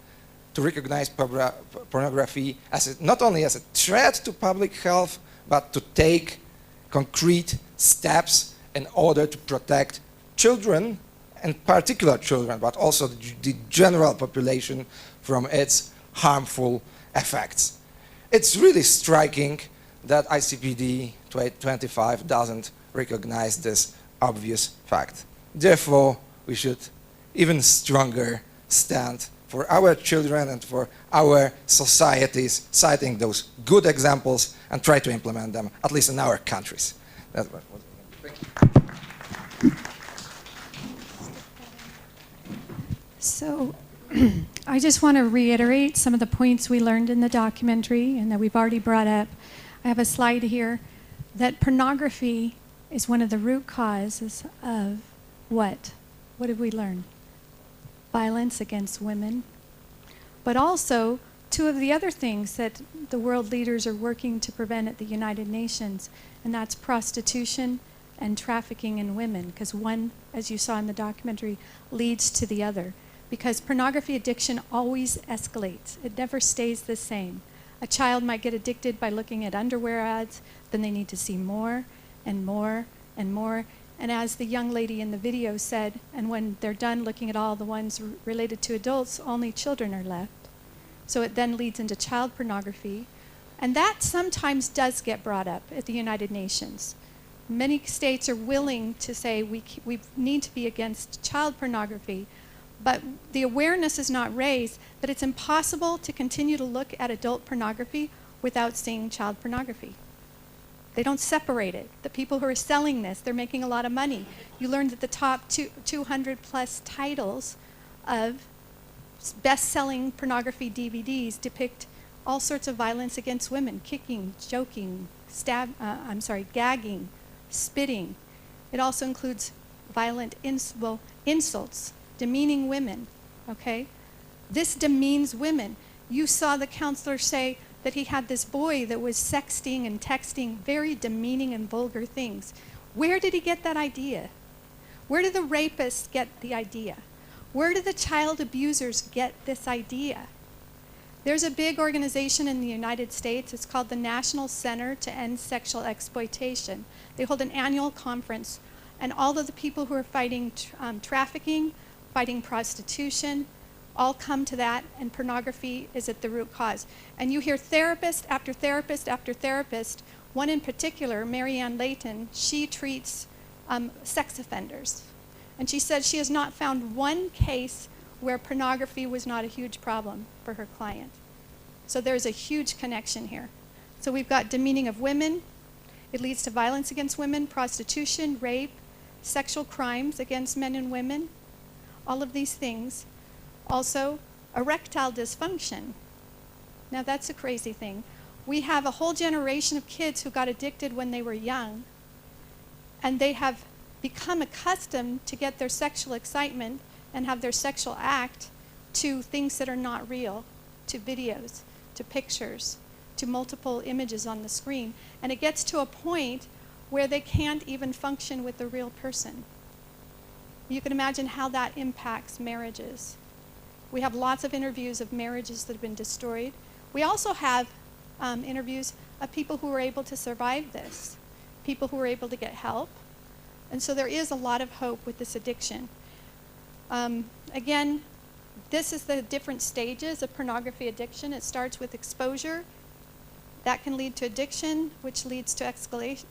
to recognize pornography as not only as a threat to public health, but to take concrete steps in order to protect children, in particular children, but also the general population from its harmful effects. It's really striking that ICPD25 doesn't recognize this obvious fact. Therefore, we should even stronger stand for our children and for our societies, citing those good examples and try to implement them, at least in our countries. That's what was. Thank you. So I just want to reiterate some of the points we learned in the documentary and that we've already brought up. I have a slide here that pornography is one of the root causes of what? What did we learn? Violence against women. But also 2 of the other things that the world leaders are working to prevent at the United Nations, and that's prostitution and trafficking in women, because one, as you saw in the documentary, leads to the other. Because pornography addiction always escalates. It never stays the same. A child might get addicted by looking at underwear ads, then they need to see more and more and more. And as the young lady in the video said, and when they're done looking at all the ones related to adults, only children are left. So it then leads into child pornography. And that sometimes does get brought up at the United Nations. Many states are willing to say we need to be against child pornography, but the awareness is not raised that it's impossible to continue to look at adult pornography without seeing child pornography. They don't separate it. The people who are selling this, they're making a lot of money. You learned that the top 200 plus titles of best-selling pornography DVDs depict all sorts of violence against women: kicking, choking, gagging, spitting. It also includes violent insults, demeaning women, okay? This demeans women. You saw the counselor say that he had this boy that was sexting and texting very demeaning and vulgar things. Where did he get that idea? Where did the rapists get the idea? Where did the child abusers get this idea? There's a big organization in the United States. It's called the National Center to End Sexual Exploitation. They hold an annual conference, and all of the people who are fighting trafficking, fighting prostitution, all come to that, and pornography is at the root cause. And you hear therapist after therapist after therapist. One in particular, Marianne Layton, she treats sex offenders. And she said she has not found one case where pornography was not a huge problem for her client. So there's a huge connection here. So we've got demeaning of women. It leads to violence against women, prostitution, rape, sexual crimes against men and women, all of these things. Also, erectile dysfunction. Now that's a crazy thing. We have a whole generation of kids who got addicted when they were young, and they have become accustomed to get their sexual excitement and have their sexual act to things that are not real, to videos, to pictures, to multiple images on the screen. And it gets to a point where they can't even function with the real person. You can imagine how that impacts marriages. We have lots of interviews of marriages that have been destroyed. We also have interviews of people who were able to survive this, people who were able to get help. And so there is a lot of hope with this addiction. Again, this is the different stages of pornography addiction. It starts with exposure. That can lead to addiction, which leads to escalation,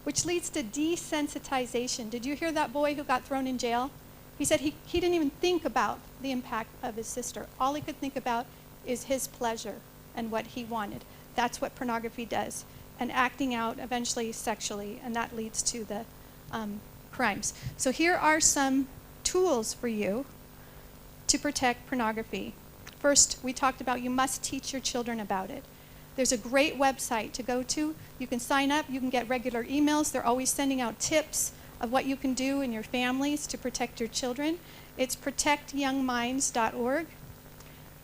which leads to desensitization. Did you hear that boy who got thrown in jail? He said he didn't even think about the impact of his sister. All he could think about is his pleasure and what he wanted. That's what pornography does. And acting out eventually sexually, and that leads to the crimes. So here are some tools for you to protect pornography. First, we talked about you must teach your children about it. There's a great website to go to. You can sign up. You can get regular emails. They're always sending out tips of what you can do in your families to protect your children. It's protectyoungminds.org.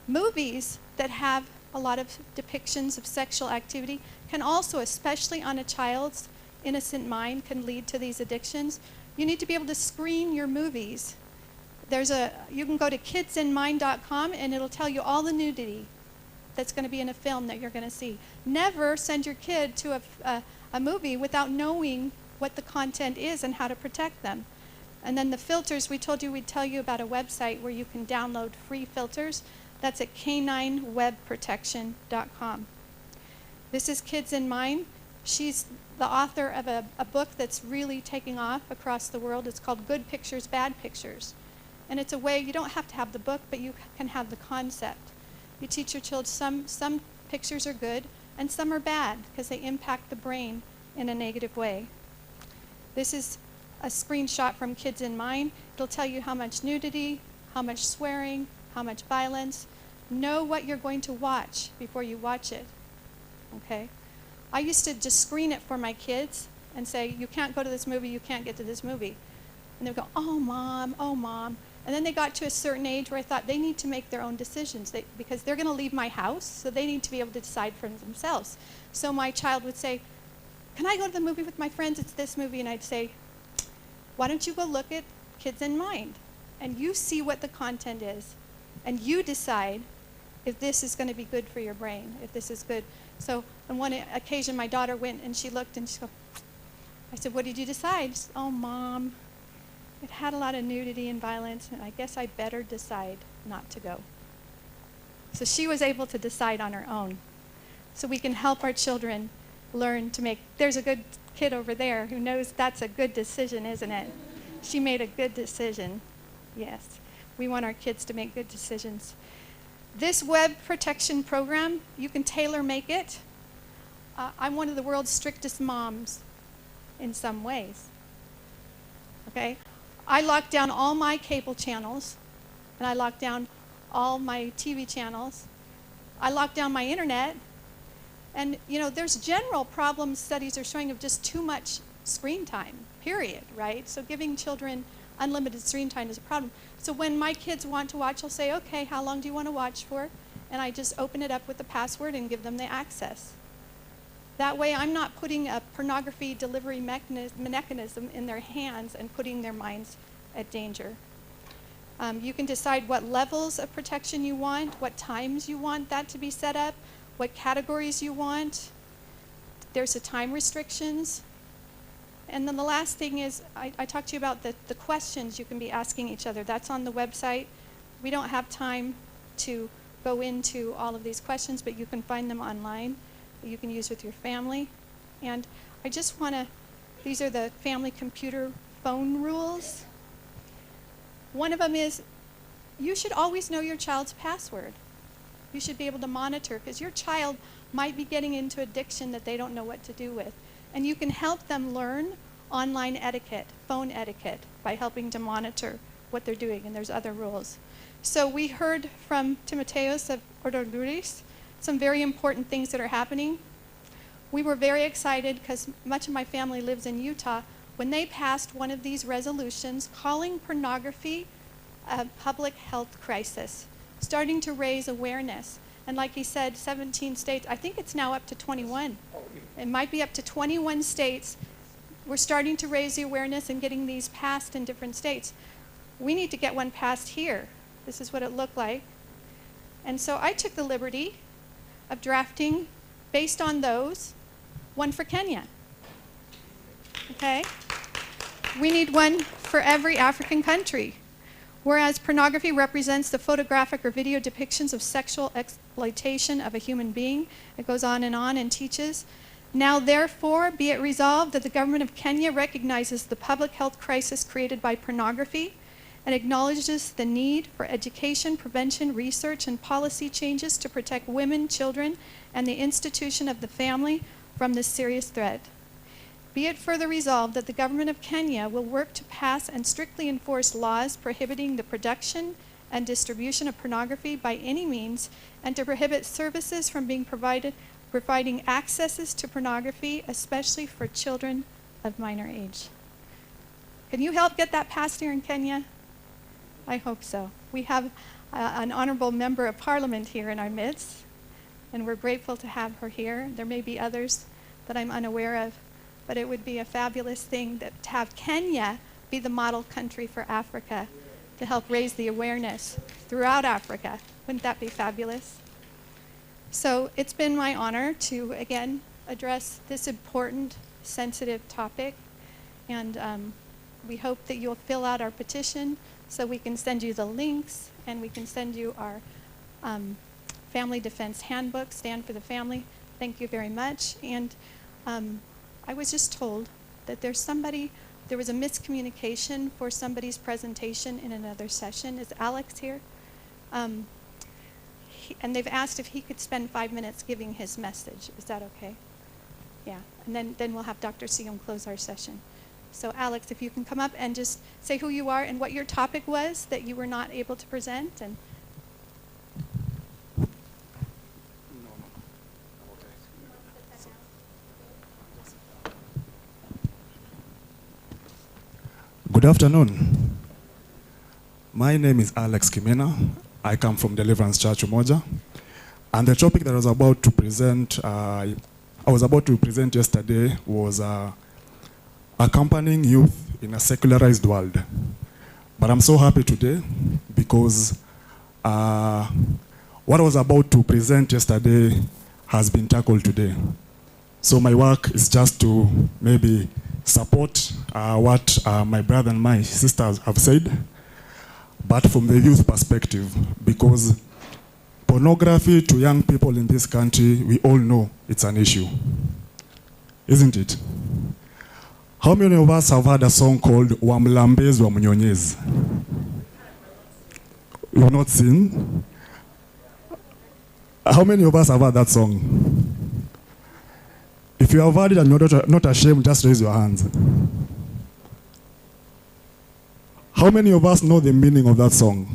Movies that have a lot of depictions of sexual activity can also, especially on a child's innocent mind, can lead to these addictions. You need to be able to screen your movies. You can go to kidsinmind.com and it'll tell you all the nudity that's going to be in a film that you're going to see. Never send your kid to a movie without knowing what the content is and how to protect them. And then the filters, we told you we'd tell you about a website where you can download free filters. That's at k9webprotection.com. This is Kids in Mind. She's the author of a book that's really taking off across the world. It's called Good Pictures, Bad Pictures. And it's a way, you don't have to have the book, but you can have the concept. You teach your children some pictures are good and some are bad because they impact the brain in a negative way. This is a screenshot from Kids in Mind. It'll tell you how much nudity, how much swearing, how much violence. Know what you're going to watch before you watch it, okay? I used to just screen it for my kids and say, you can't go to this movie, you can't get to this movie. And they would go, oh, Mom, oh, Mom. And then they got to a certain age where I thought they need to make their own decisions because they're going to leave my house, so they need to be able to decide for themselves. So my child would say, can I go to the movie with my friends? It's this movie. And I'd say, why don't you go look at Kids in Mind? And you see what the content is. And you decide if this is going to be good for your brain, if this is good. So on one occasion, my daughter went and she looked and she goes, I said, what did you decide? She said, oh, Mom, it had a lot of nudity and violence, and I guess I better decide not to go. So she was able to decide on her own. So we can help our children learn to make, there's a good kid over there who knows that's a good decision, isn't it? She made a good decision. Yes. We want our kids to make good decisions. This web protection program, you can tailor make it. I'm one of the world's strictest moms in some ways. Okay? I locked down all my cable channels, and I locked down all my TV channels. I locked down my internet. And, you know, there's general problems studies are showing of just too much screen time, period, right? So giving children unlimited screen time is a problem. So when my kids want to watch, I'll say, okay, how long do you want to watch for? And I just open it up with the password and give them the access. That way I'm not putting a pornography delivery mechanism in their hands and putting their minds at danger. You can decide what levels of protection you want, what times you want that to be set up, what categories you want. There's a time restrictions. And then the last thing is, I talked to you about the questions you can be asking each other. That's on the website. We don't have time to go into all of these questions, but you can find them online that you can use with your family. And I just want to, these are the family computer phone rules. One of them is, you should always know your child's password. You should be able to monitor, because your child might be getting into addiction that they don't know what to do with. And you can help them learn online etiquette, phone etiquette, by helping to monitor what they're doing, and there's other rules. So we heard from Timotheos of Ordoguris some very important things that are happening. We were very excited because much of my family lives in Utah when they passed one of these resolutions calling pornography a public health crisis, starting to raise awareness. And like he said, 17 states, I think it's now up to 21. It might be up to 21 states. We're starting to raise the awareness and getting these passed in different states. We need to get one passed here. This is what it looked like. And so I took the liberty of drafting, based on those, one for Kenya. Okay? We need one for every African country. Whereas pornography represents the photographic or video depictions of sexual exploitation of a human being. It goes on and teaches. Now therefore, be it resolved that the government of Kenya recognizes the public health crisis created by pornography and acknowledges the need for education, prevention, research, and policy changes to protect women, children, and the institution of the family from this serious threat. Be it further resolved that the government of Kenya will work to pass and strictly enforce laws prohibiting the production and distribution of pornography by any means, and to prohibit services from being providing accesses to pornography, especially for children of minor age. Can you help get that passed here in Kenya? I hope so. We have an honorable member of parliament here in our midst, and we're grateful to have her here. There may be others that I'm unaware of, but it would be a fabulous thing that to have Kenya be the model country for Africa to help raise the awareness throughout Africa. Wouldn't that be fabulous? So it's been my honor to, again, address this important, sensitive topic, and we hope that you'll fill out our petition so we can send you the links, and we can send you our Family Defense Handbook, Stand for the Family. Thank you very much. And I was just told that there was a miscommunication for somebody's presentation in another session. Is Alex here? And they've asked if he could spend 5 minutes giving his message. Is that okay? Yeah, and then we'll have Dr. Sium close our session. So Alex, if you can come up and just say who you are and what your topic was that you were not able to present. And Good afternoon. My name is Alex Kimena. I come from Deliverance Church Umoja. And the topic that I was about to present, yesterday was accompanying youth in a secularized world. But I'm so happy today because what I was about to present yesterday has been tackled today. So my work is just to maybe support what my brother and my sisters have said, but from the youth perspective, because pornography to young people in this country, we all know it's an issue, isn't it? How many of us have heard a song called Wamlambez Wamunyonyez? You've not seen? How many of us have heard that song? you have heard it and you're not ashamed, just raise your hands. How many of us know the meaning of that song?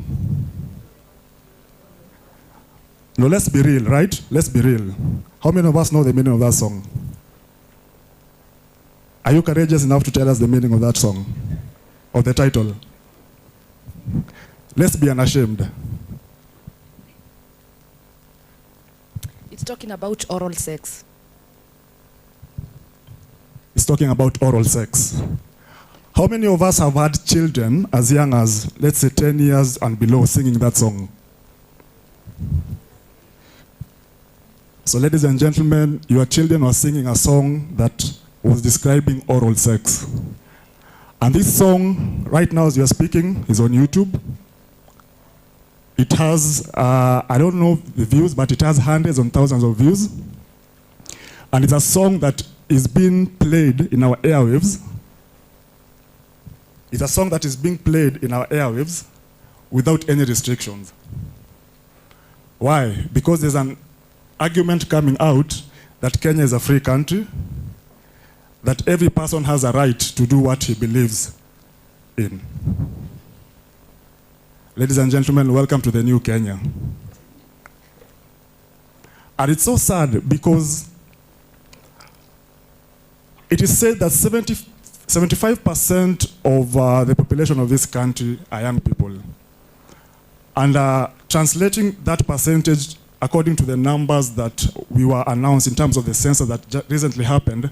No, let's be real, right? Let's be real. How many of us know the meaning of that song? Are you courageous enough to tell us the meaning of that song? Or the title? Let's be unashamed. It's talking about oral sex. It's talking about oral sex. How many of us have had children as young as, let's say, 10 years and below singing that song? So, ladies and gentlemen, your children were singing a song that was describing oral sex. And this song, right now as we are speaking, is on YouTube. It has, I don't know the views, but it has hundreds and thousands of views. And it's a song that is being played in our airwaves. It's a song that is being played in our airwaves without any restrictions. Why? Because there's an argument coming out that Kenya is a free country, that every person has a right to do what he believes in. Ladies and gentlemen, welcome to the new Kenya. And it's so sad because it is said that 75% of the population of this country are young people. And translating that percentage according to the numbers that we were announced in terms of the census that recently happened,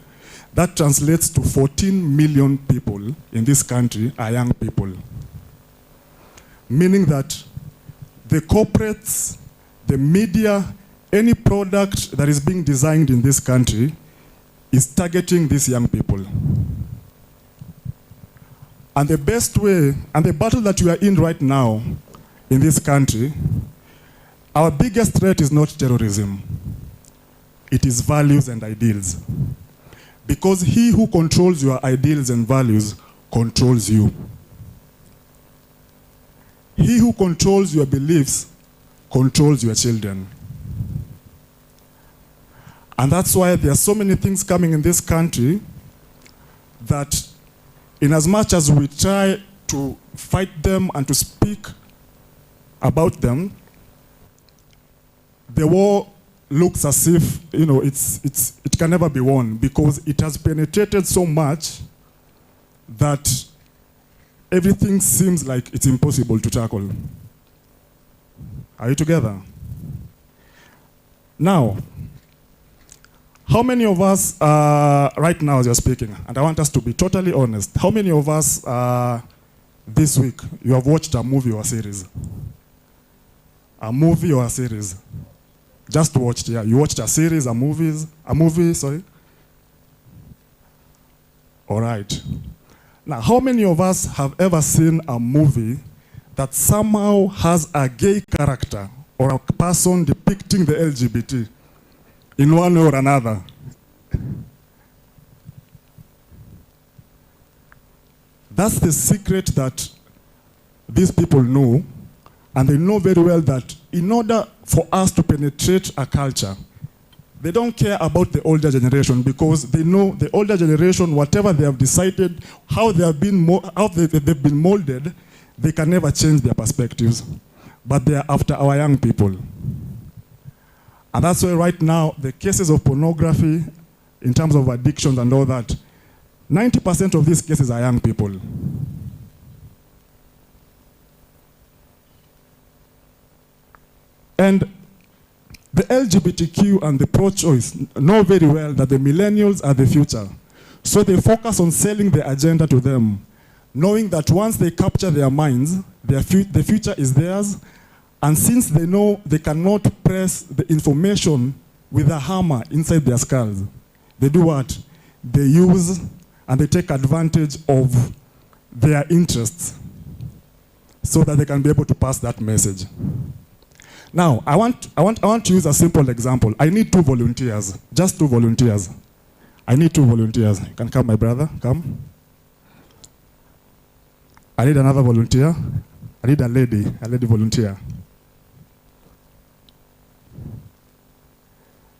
that translates to 14 million people in this country are young people. Meaning that the corporates, the media, any product that is being designed in this country is targeting these young people. And the best way, and the battle that we are in right now in this country, our biggest threat is not terrorism. It is values and ideals. Because he who controls your ideals and values controls you. He who controls your beliefs controls your children. And that's why there are so many things coming in this country that in as much as we try to fight them and to speak about them, the war looks as if, you know, it can never be won because it has penetrated so much that everything seems like it's impossible to tackle. Are you together? Now, how many of us, right now as you're speaking, and I want us to be totally honest, how many of us this week, you have watched a movie or a series? A movie or a series? Just watched, yeah. You watched a series, a movie, sorry? All right. Now, how many of us have ever seen a movie that somehow has a gay character or a person depicting the LGBT in one way or another? That's the secret that these people know, and they know very well that in order for us to penetrate a culture, they don't care about the older generation because they know the older generation, whatever they have decided, how they have been they've been molded, they can never change their perspectives. But they are after our young people. And that's why right now, the cases of pornography, in terms of addictions and all that, 90% of these cases are young people. And the LGBTQ and the pro-choice know very well that the millennials are the future. So they focus on selling the agenda to them, knowing that once they capture their minds, the future is theirs. And since they know they cannot press the information with a hammer inside their skulls, they do what? They use and they take advantage of their interests so that they can be able to pass that message. Now, I want to use a simple example. I need 2 volunteers, just 2 volunteers. I need 2 volunteers. You can come, my brother, come. I need another volunteer. I need a lady volunteer.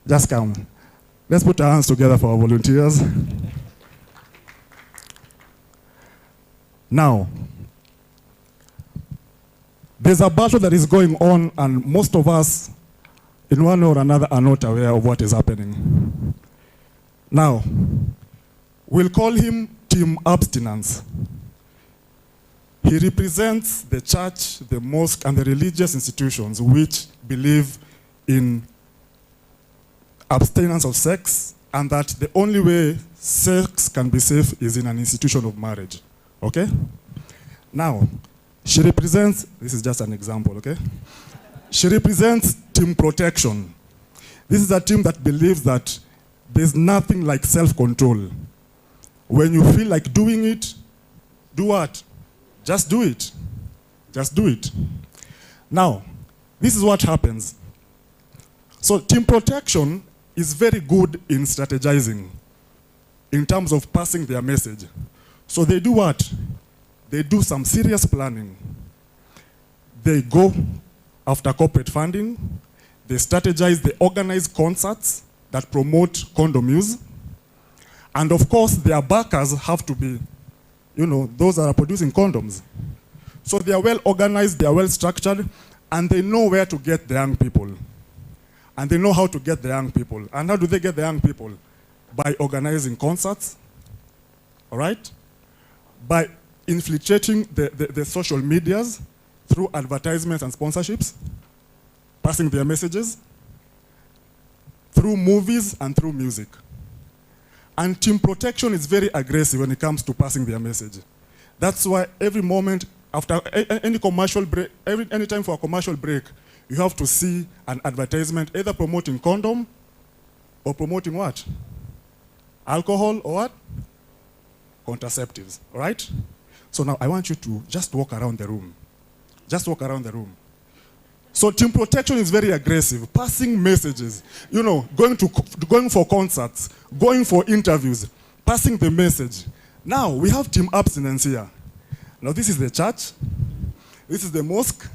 Just come. Let's put our hands together for our volunteers. Now, there's a battle that is going on, and most of us, in one way or another, are not aware of what is happening. Now, we'll call him Team Abstinence. He represents the church, the mosque, and the religious institutions which believe in abstinence of sex, and that the only way sex can be safe is in an institution of marriage. Okay? Now, she represents, this is just an example, okay? She represents Team Protection. This is a team that believes that there's nothing like self-control. When you feel like doing it, do what? Just do it. Just do it. Now, this is what happens. So Team Protection is very good in strategizing in terms of passing their message. So they do what? They do some serious planning. They go after corporate funding. They strategize, they organize concerts that promote condom use. And of course, their backers have to be, those that are producing condoms. So they are well organized, they are well structured, and they know where to get the young people. And they know how to get the young people. And how do they get the young people? By organizing concerts, all right? By infiltrating the social medias through advertisements and sponsorships, passing their messages, through movies and through music. And Team Protection is very aggressive when it comes to passing their message. That's why every moment, after any commercial break, any time for a commercial break, you have to see an advertisement either promoting condom or promoting what? Alcohol or what? Contraceptives, all right? So now I want you to just walk around the room. Just walk around the room. So Team Protection is very aggressive, passing messages, going for concerts, going for interviews, passing the message. Now we have Team Abstinence here. Now this is the church, this is the mosque.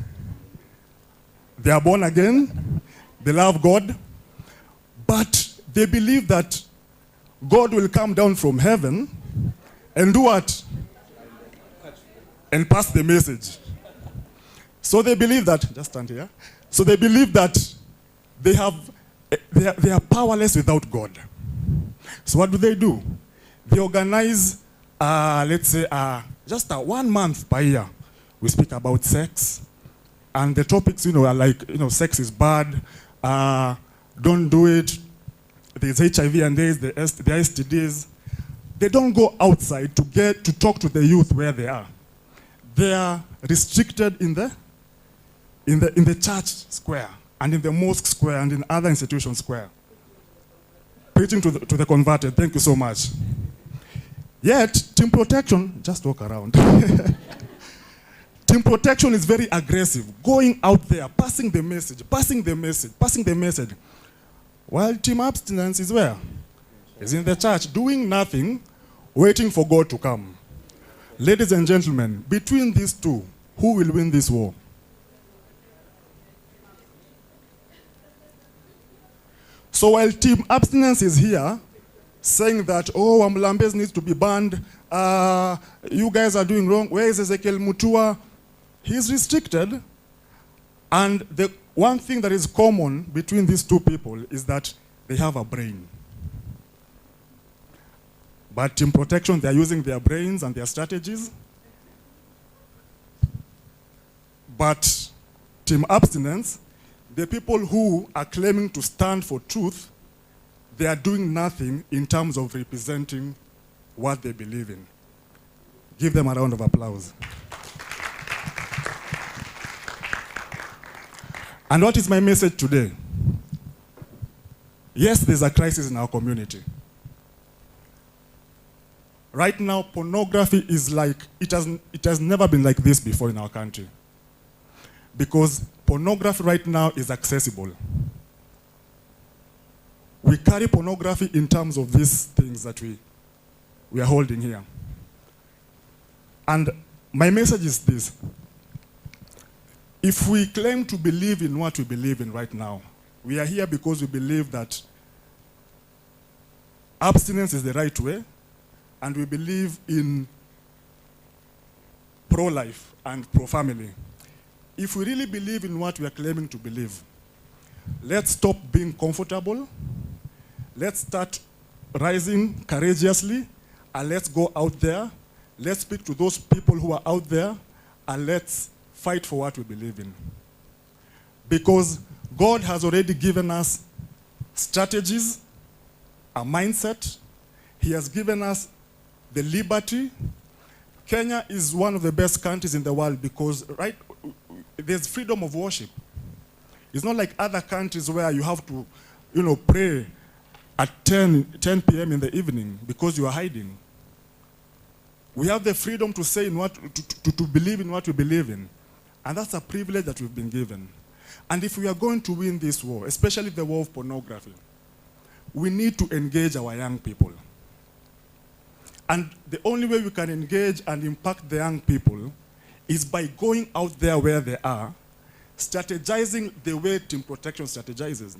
They are born again, they love God, but they believe that God will come down from heaven and do what? And pass the message. So they believe that, just stand here. So they believe that they are powerless without God. So what do? They organize, let's say, just 1 month per year. We speak about sex. And the topics, are like, sex is bad, don't do it, there's HIV and AIDS, the STDs. They don't go outside to talk to the youth where they are. They are restricted in the church square and in the mosque square and in other institution square. Preaching to the converted. Thank you so much. Yet, Team Protection, just walk around. Team Protection is very aggressive, going out there, passing the message. While Team Abstinence is where? Is in the church, doing nothing, waiting for God to come. Ladies and gentlemen, between these two, who will win this war? So while Team Abstinence is here, saying that, Amulambes needs to be banned, you guys are doing wrong, where is Ezekiel Mutua? He's restricted, and the one thing that is common between these two people is that they have a brain. But Team Protection, they're using their brains and their strategies. But Team Abstinence, the people who are claiming to stand for truth, they are doing nothing in terms of representing what they believe in. Give them a round of applause. And what is my message today? Yes, there's a crisis in our community. Right now, pornography is like, it has never been like this before in our country. Because pornography right now is accessible. We carry pornography in terms of these things that we are holding here. And my message is this. If we claim to believe in what we believe in right now, we are here because we believe that abstinence is the right way, and we believe in pro-life and pro-family. If we really believe in what we are claiming to believe, let's stop being comfortable, let's start rising courageously, and let's go out there, let's speak to those people who are out there, and let's fight for what we believe in. Because God has already given us strategies, a mindset. He has given us the liberty. Kenya is one of the best countries in the world because there's freedom of worship. It's not like other countries where you have to, pray at 10 p.m. in the evening because you are hiding. We have the freedom to say to believe in what we believe in. And that's a privilege that we've been given. And if we are going to win this war, especially the war of pornography, we need to engage our young people. And the only way we can engage and impact the young people is by going out there where they are, strategizing the way Team Protection strategizes.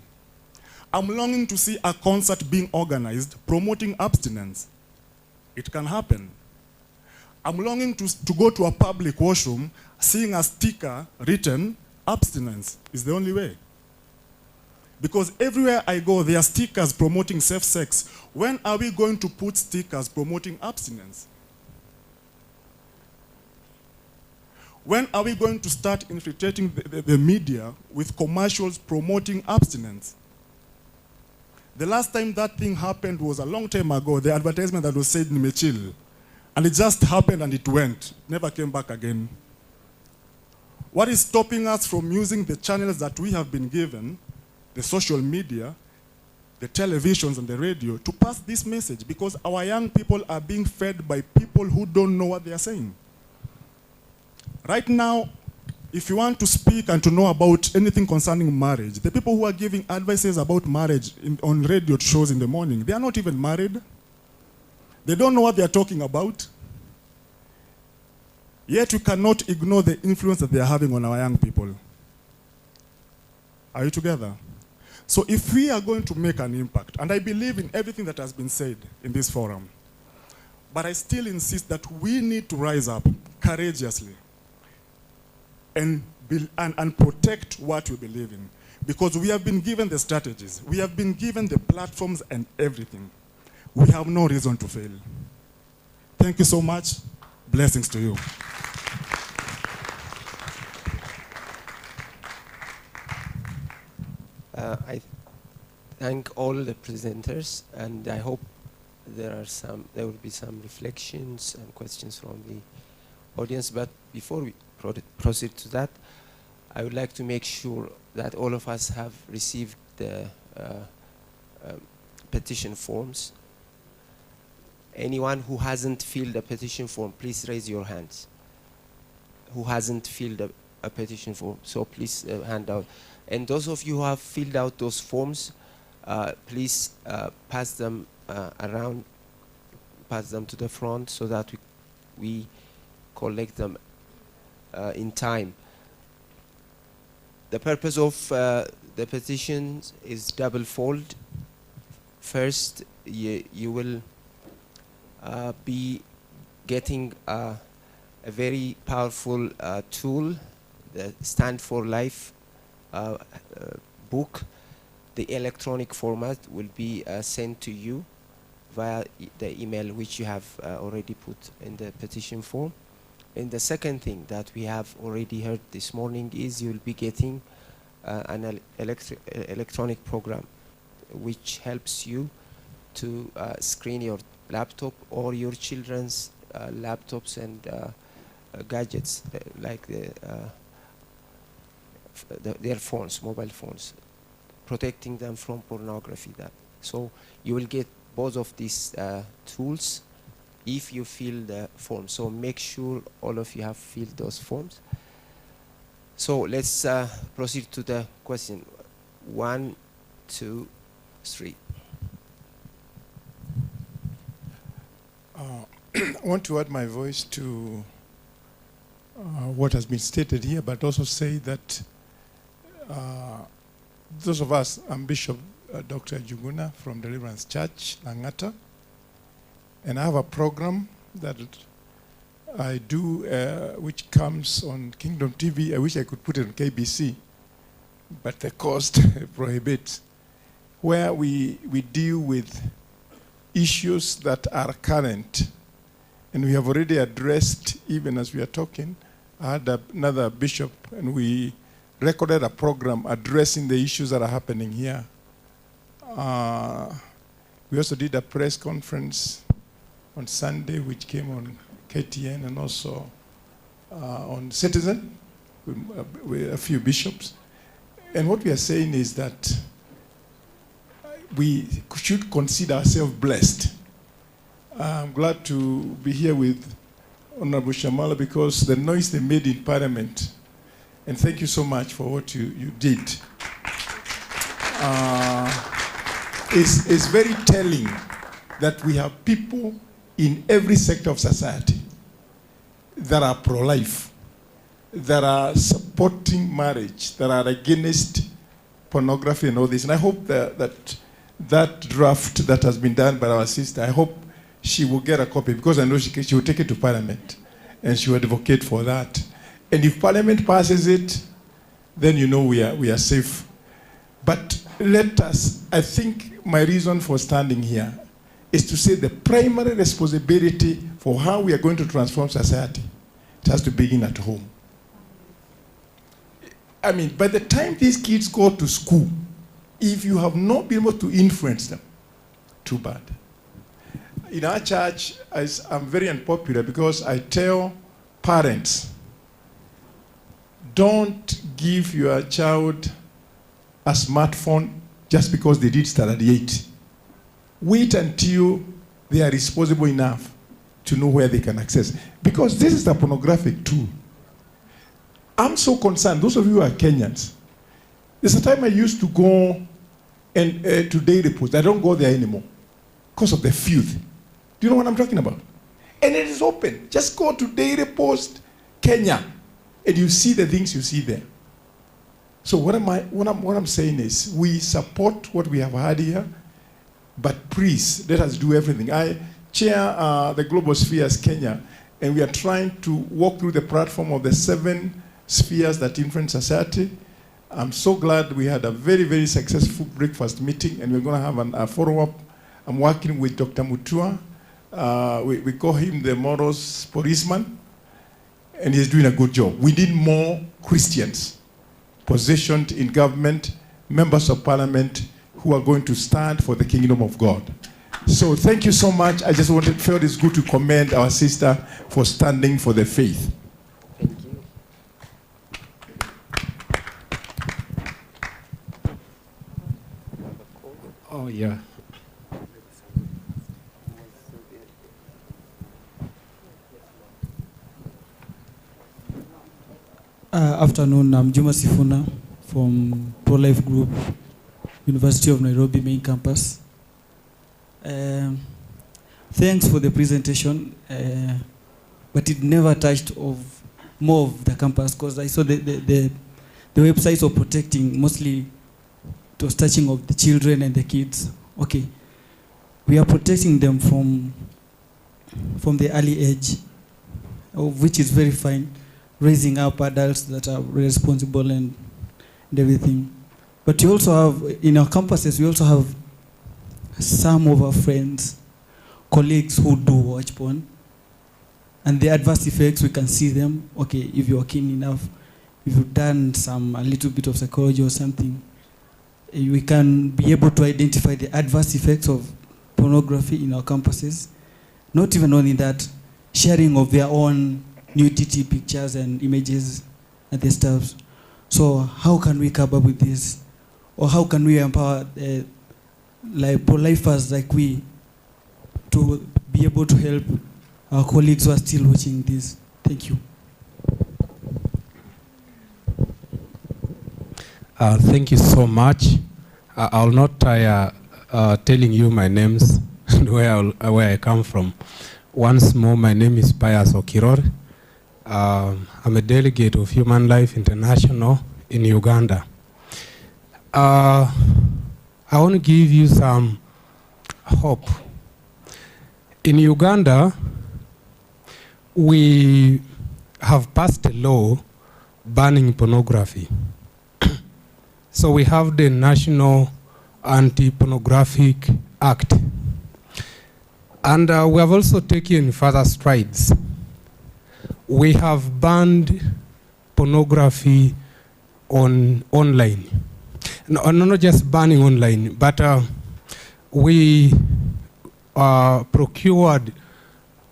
I'm longing to see a concert being organized promoting abstinence. It can happen. I'm longing to go to a public washroom, seeing a sticker written, abstinence is the only way. Because everywhere I go, there are stickers promoting safe sex. When are we going to put stickers promoting abstinence? When are we going to start infiltrating the media with commercials promoting abstinence? The last time that thing happened was a long time ago, the advertisement that was said in Mechil. And it just happened and it went, never came back again. What is stopping us from using the channels that we have been given, the social media, the televisions and the radio, to pass this message? Because our young people are being fed by people who don't know what they are saying. Right now, if you want to speak and to know about anything concerning marriage, the people who are giving advices about marriage on radio shows in the morning, they are not even married. They don't know what they are talking about. Yet we cannot ignore the influence that they are having on our young people. Are you together? So if we are going to make an impact, and I believe in everything that has been said in this forum, but I still insist that we need to rise up courageously and protect what we believe in. Because we have been given the strategies, we have been given the platforms and everything. We have no reason to fail. Thank you so much. Blessings to you. I thank all the presenters, and I hope there will be some reflections and questions from the audience. But before we proceed to that, I would like to make sure that all of us have received the petition forms. Anyone who hasn't filled a petition form, please raise your hands. Who hasn't filled a petition form, so please hand out. And those of you who have filled out those forms, please pass them around, pass them to the front so that we collect them in time. The purpose of the petitions is double-fold. First, you will be getting a very powerful tool, the Stand for Life book. The electronic format will be sent to you via the email which you have already put in the petition form. And the second thing that we have already heard this morning is you'll be getting an electronic program which helps you to screen your laptop or your children's laptops and gadgets like their phones, mobile phones, protecting them from pornography. So you will get both of these tools if you fill the form. So make sure all of you have filled those forms. So let's proceed to the question. 1, 2, 3. I want to add my voice to what has been stated here, but also say that those of us, I'm Bishop Dr. Juguna from Deliverance Church, Langata. And I have a program that I do, which comes on Kingdom TV. I wish I could put it on KBC, but the cost prohibits, where we deal with issues that are current. And we have already addressed, even as we are talking, I had another bishop, and we recorded a program addressing the issues that are happening here. We also did a press conference on Sunday, which came on KTN and also on Citizen with a few bishops. And what we are saying is that we should consider ourselves blessed. I'm glad to be here with Honorable Shamala because the noise they made in Parliament, and thank you so much for what you did, is very telling that we have people in every sector of society that are pro-life, that are supporting marriage, that are against pornography and all this. And I hope that draft that has been done by our sister, I hope she will get a copy, because I know she will take it to Parliament and she will advocate for that. And if Parliament passes it, then you know we are safe. But let us, I think my reason for standing here is to say the primary responsibility for how we are going to transform society, it has to begin at home. I mean, by the time these kids go to school, if you have not been able to influence them, too bad. In our church, I'm very unpopular because I tell parents, don't give your child a smartphone just because they did standard 8. Wait until they are responsible enough to know where they can access. Because this is a pornographic tool. I'm so concerned, those of you who are Kenyans, there's a time I used to go and to Daily Post. I don't go there anymore because of the filth. Do you know what I'm talking about? And it is open. Just go to Daily Post, Kenya, and you see the things you see there. So what I'm saying is, we support what we have had here, but please, let us do everything. I chair the Global Spheres Kenya, and we are trying to walk through the platform of the 7 spheres that influence society. I'm so glad we had a very, very successful breakfast meeting, and we're going to have a follow-up. I'm working with Dr. Mutua. We call him the morals policeman, and he's doing a good job. We need more Christians positioned in government, members of parliament, who are going to stand for the kingdom of God. So thank you so much. I just felt it's good to commend our sister for standing for the faith. Thank you. Oh, yeah. Afternoon, I'm Juma Sifuna from Prolife Group, University of Nairobi main campus. Thanks for the presentation, but it never touched more of the campus, because I saw the websites were protecting mostly, it was touching of the children and the kids. Okay, we are protecting them from the early age, which is very fine. Raising up adults that are responsible and everything. But you also have, in our campuses, we also have some of our friends, colleagues who do watch porn. And the adverse effects, we can see them. Okay, if you're keen enough, if you've done a little bit of psychology or something, we can be able to identify the adverse effects of pornography in our campuses. Not even only that, sharing of their own nudity pictures and images and the stuff. So how can we cope up with this? Or how can we empower like pro-lifers like we to be able to help our colleagues who are still watching this? Thank you. Thank you so much. I'll not tire telling you my names and where I come from. Once more, my name is Pius Okiror. I'm a delegate of Human Life International in Uganda. I I want to give you some hope. In Uganda, we have passed a law banning pornography. So we have the National Anti-Pornographic Act. And we have also taken further strides. We have banned pornography online. No, not just banning online, but we procured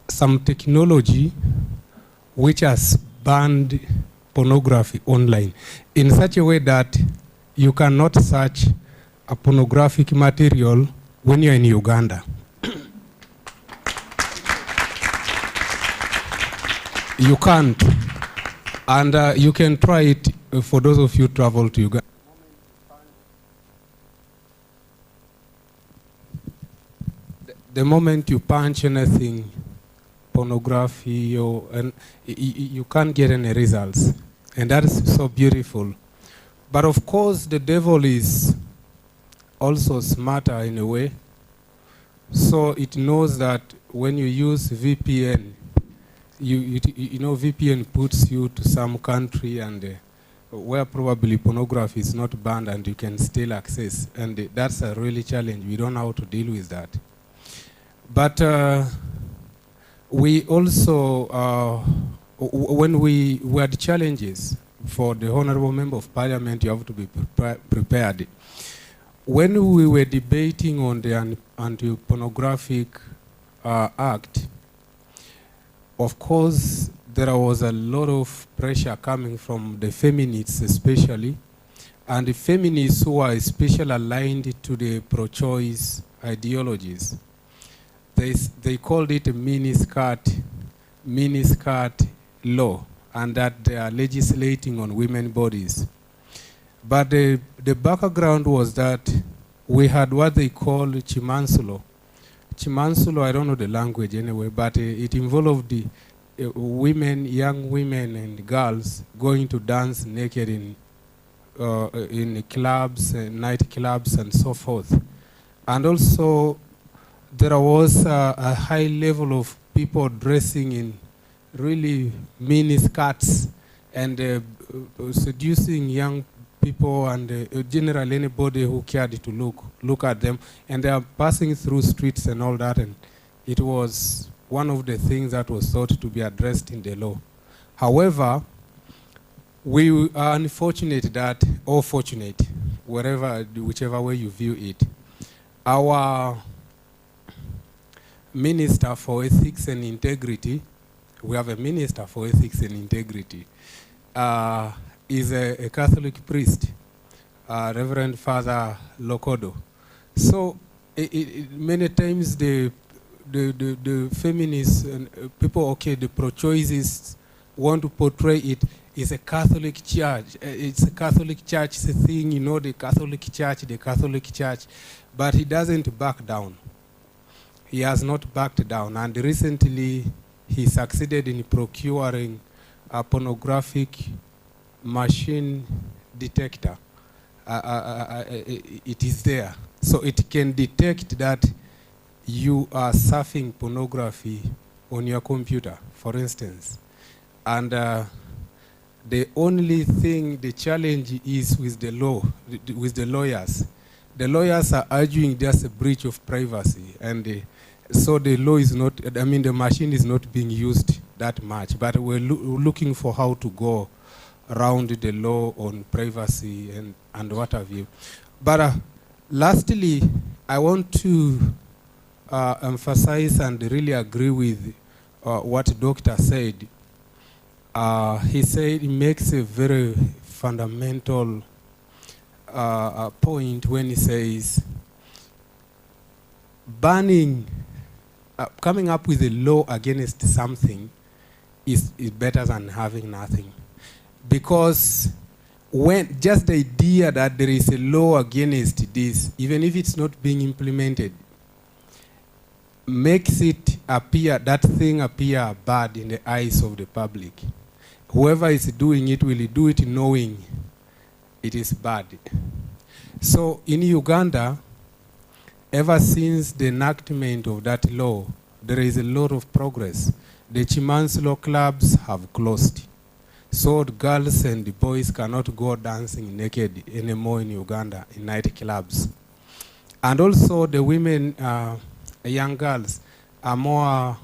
some technology which has banned pornography online in such a way that you cannot search a pornographic material when you're in Uganda. You can't. And you can try it for those of you who travel to Uganda. The moment you punch anything, pornography, and you can't get any results. And that is so beautiful. But of course, the devil is also smarter in a way. So it knows that when you use VPN, you know VPN puts you to some country and where probably pornography is not banned and you can still access. And that's a really challenge. We don't know how to deal with that. But we also, when we had challenges for the Honorable Member of Parliament, you have to be prepared. When we were debating on the Anti-Pornographic Act, of course, there was a lot of pressure coming from the feminists especially, and the feminists who are especially aligned to the pro-choice ideologies. They called it a miniskirt law, and that they are legislating on women's bodies. But the background was that we had what they call Chimansulo. Chimansulo, I don't know the language anyway, but it involved the women, young women and girls going to dance naked in clubs, night clubs and so forth. And also there was a high level of people dressing in really mini skirts and seducing young people and generally anybody who cared to look at them, and they are passing through streets and all that, and it was one of the things that was thought to be addressed in the law. However, we are unfortunate that, or fortunate, whichever way you view it, our Minister for Ethics and Integrity, we have a Minister for Ethics and Integrity, is a Catholic priest, Reverend Father Lokodo. So many times the feminists and people, okay, the pro-choices want to portray it is a Catholic church. It's a Catholic church, it's a thing, you know, the Catholic Church, but he doesn't back down. He has not backed down, and recently he succeeded in procuring a pornographic machine detector. It is there. So it can detect that you are surfing pornography on your computer, for instance. And the only thing, the challenge is with the law, with the lawyers. The lawyers are arguing there's a breach of privacy, and so the law is not, I mean, the machine is not being used that much, but we're looking for how to go around the law on privacy and what have you. But lastly, I want to emphasize and really agree with what the doctor said. He said he makes a very fundamental point when he says banning, coming up with a law against something is better than having nothing. Because when just the idea that there is a law against this, even if it's not being implemented, makes it appear, that thing appear bad in the eyes of the public. Whoever is doing it will do it knowing it is bad. So in Uganda, ever since the enactment of that law, there is a lot of progress. The Chiman's clubs have closed. So the girls and the boys cannot go dancing naked anymore in Uganda in nightclubs. And also the women, young girls, are more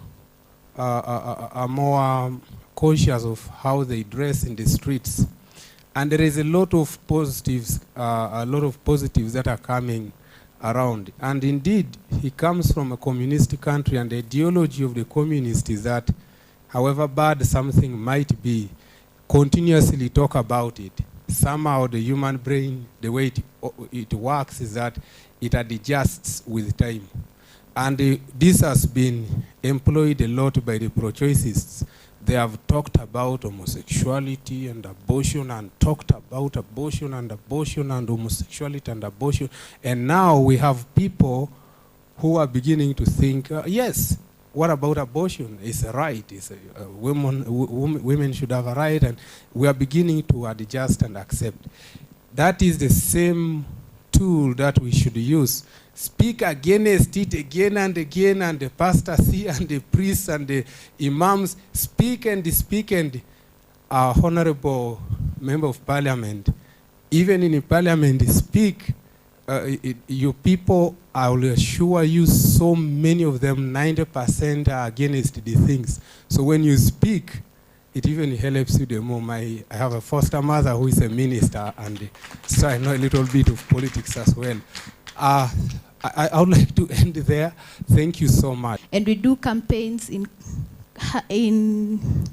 conscious of how they dress in the streets. And there is a lot of positives that are coming around. And indeed, he comes from a communist country, and the ideology of the communist is that however bad something might be, continuously talk about it. Somehow the human brain, the way it works is that it adjusts with time. And this has been employed a lot by the pro-choicists. They have talked about homosexuality and abortion, and talked about abortion and abortion and homosexuality and abortion. And now we have people who are beginning to think, yes, what about abortion? It's a right. It's women should have a right, and we are beginning to adjust and accept. That is the same tool that we should use. Speak against it again and again, and the pastors and the priests and the imams speak and speak, and our honorable member of parliament, even in parliament, speak. You people, I will assure you, so many of them, 90% are against the things. So when you speak, it even helps you the more. I have a foster mother who is a minister, and so I know a little bit of politics as well. I would like to end there. Thank you so much. And we do campaigns in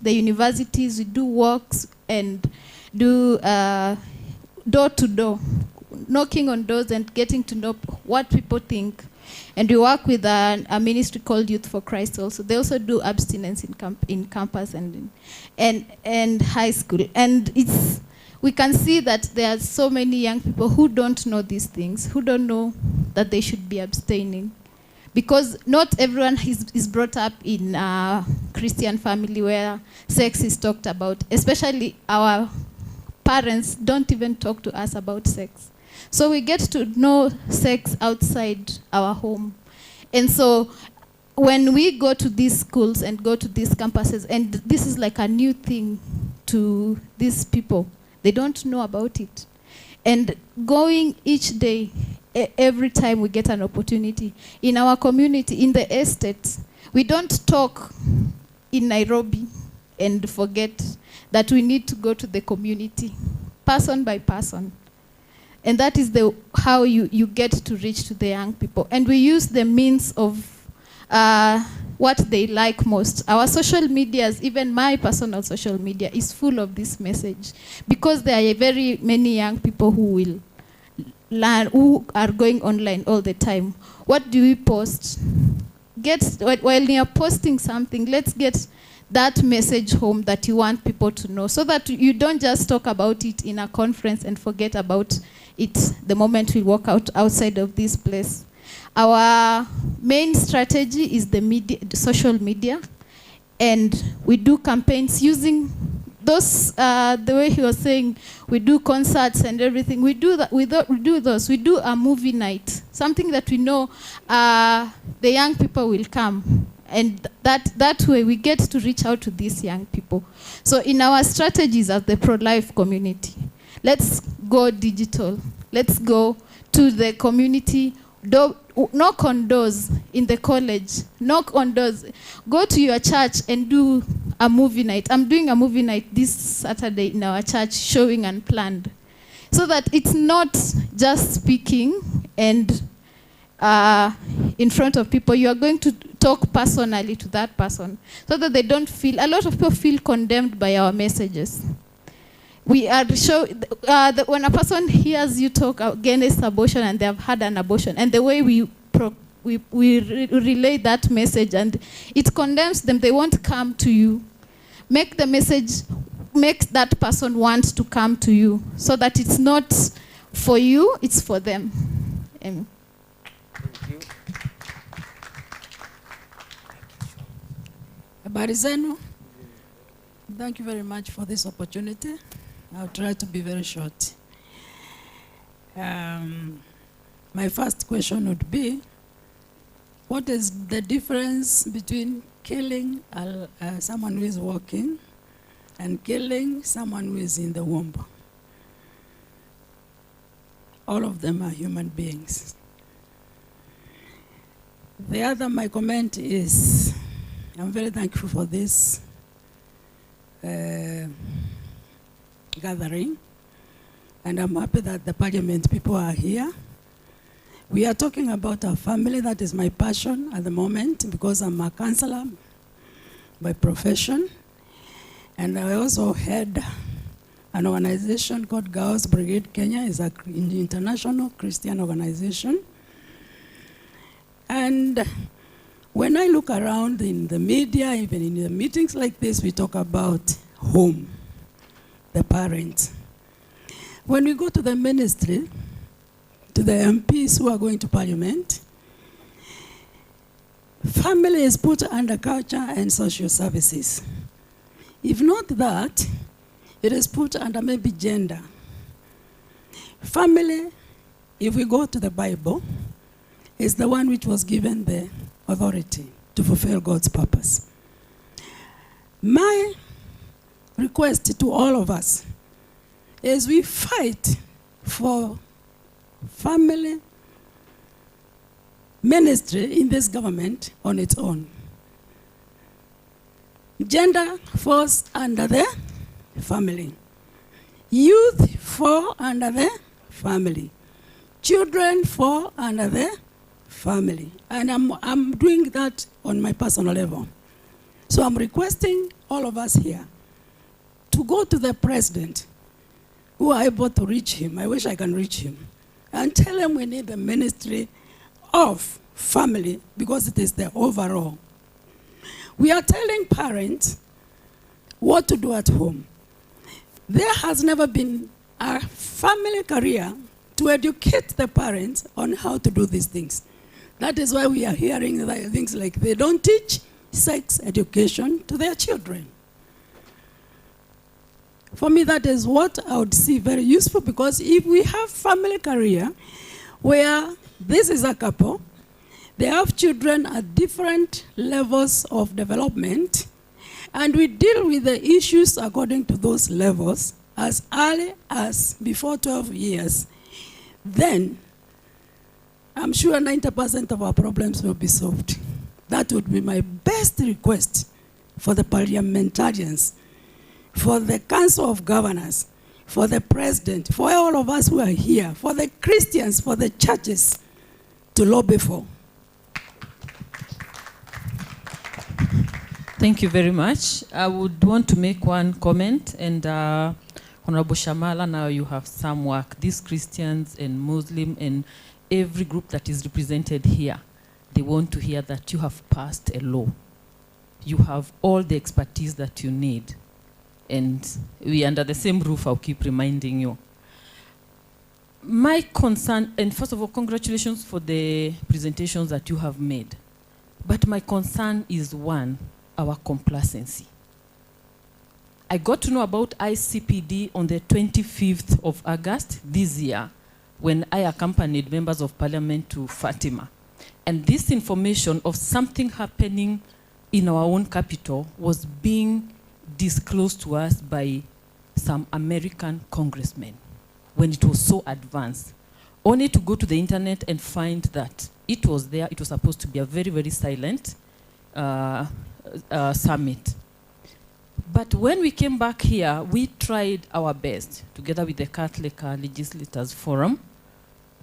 the universities. We do walks and do door-to-door, knocking on doors and getting to know what people think. And we work with a ministry called Youth for Christ also. They also do abstinence in campus and high school. And we can see that there are so many young people who don't know these things, who don't know that they should be abstaining. Because not everyone is brought up in a Christian family where sex is talked about. Especially our parents don't even talk to us about sex. So we get to know sex outside our home. And so when we go to these schools and go to these campuses, and this is like a new thing to these people, they don't know about it. And going each day, every time we get an opportunity, in our community, in the estates, we don't talk in Nairobi and forget that we need to go to the community, person by person. And that is how you get to reach to the young people. And we use the means of what they like most. Our social medias, even my personal social media, is full of this message. Because there are very many young people who will learn, who are going online all the time. What do we post? While you're posting something, let's get that message home that you want people to know, so that you don't just talk about it in a conference and forget about it the moment we walk outside of this place. Our main strategy is the social media, and we do campaigns using those, the way he was saying, we do concerts and everything. We do that. We do those. We do a movie night, something that we know the young people will come. And that way we get to reach out to these young people. So in our strategies as the pro-life community, let's go digital. Let's go to the community, knock on doors in the college, knock on doors. Go to your church and do a movie night. I'm doing a movie night this Saturday in our church, showing Unplanned. So that it's not just speaking and in front of people. You are going to talk personally to that person, so that they don't feel, a lot of people feel condemned by our messages. We are that when a person hears you talk against abortion and they have had an abortion, and the way we relay that message, and it condemns them, they won't come to you. Make the message, make that person want to come to you, so that it's not for you, it's for them. Amen. Thank you. Habari zenu. Thank you very much for this opportunity. I'll try to be very short. My first question would be, what is the difference between killing someone who is walking and killing someone who is in the womb? All of them are human beings. The other, my comment is, I'm very thankful for this gathering, and I'm happy that the Parliament people are here. We are talking about our family. That is my passion at the moment, because I'm a counselor by profession. And I also head an organization called Girls Brigade Kenya. It's an international Christian organization. And when I look around in the media, even in the meetings like this, we talk about home, the parents. When we go to the ministry, to the MPs who are going to Parliament, family is put under culture and social services. If not that, it is put under maybe gender. Family, if we go to the Bible, is the one which was given the authority to fulfill God's purpose. My request to all of us is we fight for family ministry in this government on its own. Gender falls under the family. Youth fall under the family. Children fall under the family. And I'm doing that on my personal level. So I'm requesting all of us here to go to the president who are able to reach him. I wish I can reach him. And tell him we need the ministry of family, because it is the overall. We are telling parents what to do at home. There has never been a family career to educate the parents on how to do these things. That is why we are hearing things like they don't teach sex education to their children. For me, that is what I would see very useful, because if we have family career where this is a couple, they have children at different levels of development, and we deal with the issues according to those levels as early as before 12 years, then I'm sure 90% of our problems will be solved. That would be my best request for the parliamentarians, for the Council of Governors, for the President, for all of us who are here, for the Christians, for the churches to lobby for. Thank you very much. I would want to make one comment, and Honorable Shamala, now you have some work. These Christians and Muslim and every group that is represented here, they want to hear that you have passed a law. You have all the expertise that you need. And we under the same roof, I'll keep reminding you. My concern, and first of all, congratulations for the presentations that you have made. But my concern is one, our complacency. I got to know about ICPD on the 25th of August this year, when I accompanied members of parliament to Fatima. And this information of something happening in our own capital was being disclosed to us by some American congressmen when it was so advanced, only to go to the internet and find that it was there. It was supposed to be a very, very silent summit. But when we came back here, we tried our best, together with the Catholic Legislators Forum,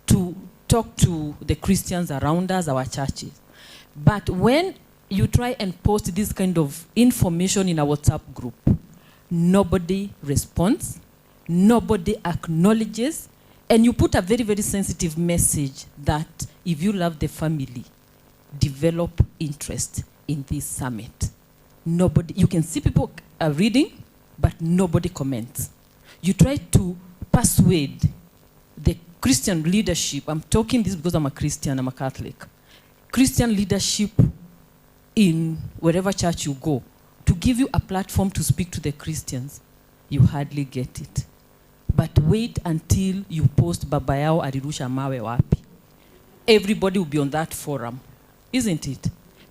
to talk to the Christians around us, our churches. But when you try and post this kind of information in a WhatsApp group, nobody responds, nobody acknowledges, and you put a very, very sensitive message that if you love the family, develop interest in this summit. Nobody, you can see people are reading, but nobody comments. You try to persuade the Christian leadership. I'm talking this because I'm a Christian, I'm a Catholic. Christian leadership in wherever church you go, to give you a platform to speak to the Christians. You hardly get it. But wait until you post Baba Yao Alirusha Mawe Wapi. Everybody will be on that forum. isn't it?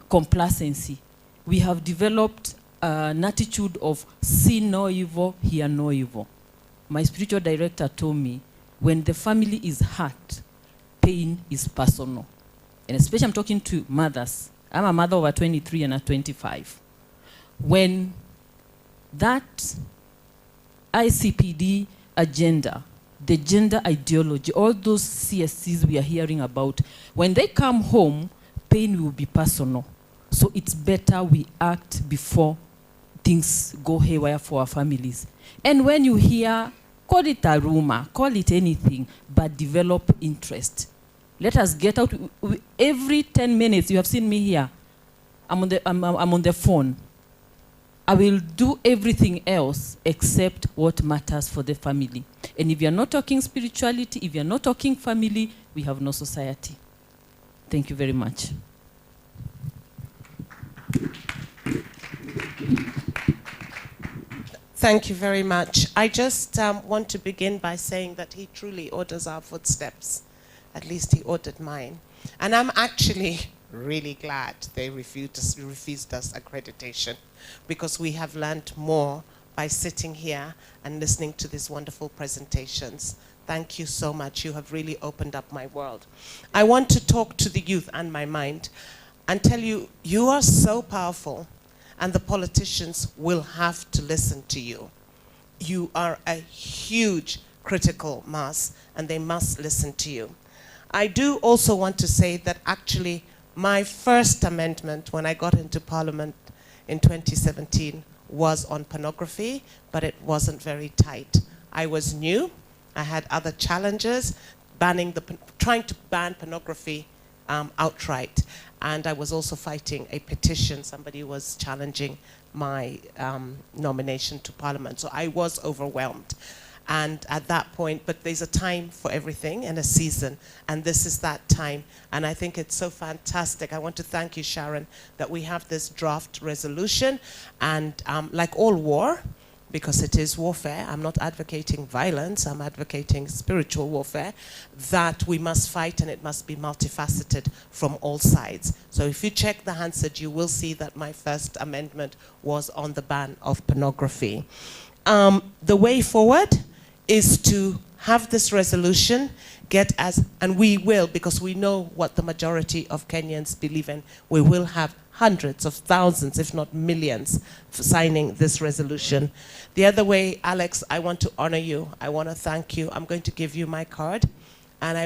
Complacency. We have developed an attitude of see no evil, hear no evil. My spiritual director told me, when the family is hurt, pain is personal. And especially I'm talking to mothers. I'm a mother of a 23 and a 25. When that ICPD agenda, the gender ideology, all those CSCs we are hearing about, when they come home, pain will be personal. So it's better we act before things go haywire for our families. And when you hear, call it a rumor, call it anything, but develop interest. Let us get out. Every 10 minutes, you have seen me here, I'm on the phone. I will do everything else except what matters for the family. And if you're not talking spirituality, if you're not talking family, we have no society. Thank you very much. Thank you very much. I just want to begin by saying that he truly orders our footsteps. At least he ordered mine. And I'm actually really glad they refused us accreditation, because we have learned more by sitting here and listening to these wonderful presentations. Thank you so much. You have really opened up my world. I want to talk to the youth and my mind and tell you, you are so powerful, and the politicians will have to listen to you. You are a huge critical mass, and they must listen to you. I do also want to say that actually my first amendment when I got into Parliament in 2017 was on pornography, but it wasn't very tight. I was new. I had other challenges, trying to ban pornography outright. And I was also fighting a petition. Somebody was challenging my nomination to Parliament. So I was overwhelmed. And at that point, but there's a time for everything and a season, and this is that time. And I think it's so fantastic. I want to thank you, Sharon, that we have this draft resolution. And like all war, because it is warfare, I'm not advocating violence, I'm advocating spiritual warfare, that we must fight, and it must be multifaceted from all sides. So if you check the Hansard, you will see that my first amendment was on the ban of pornography. The way forward is to have this resolution and we will, because we know what the majority of Kenyans believe in, we will have hundreds of thousands, if not millions, for signing this resolution. The other way, Alex, I want to honor you. I want to thank you. I'm going to give you my card, and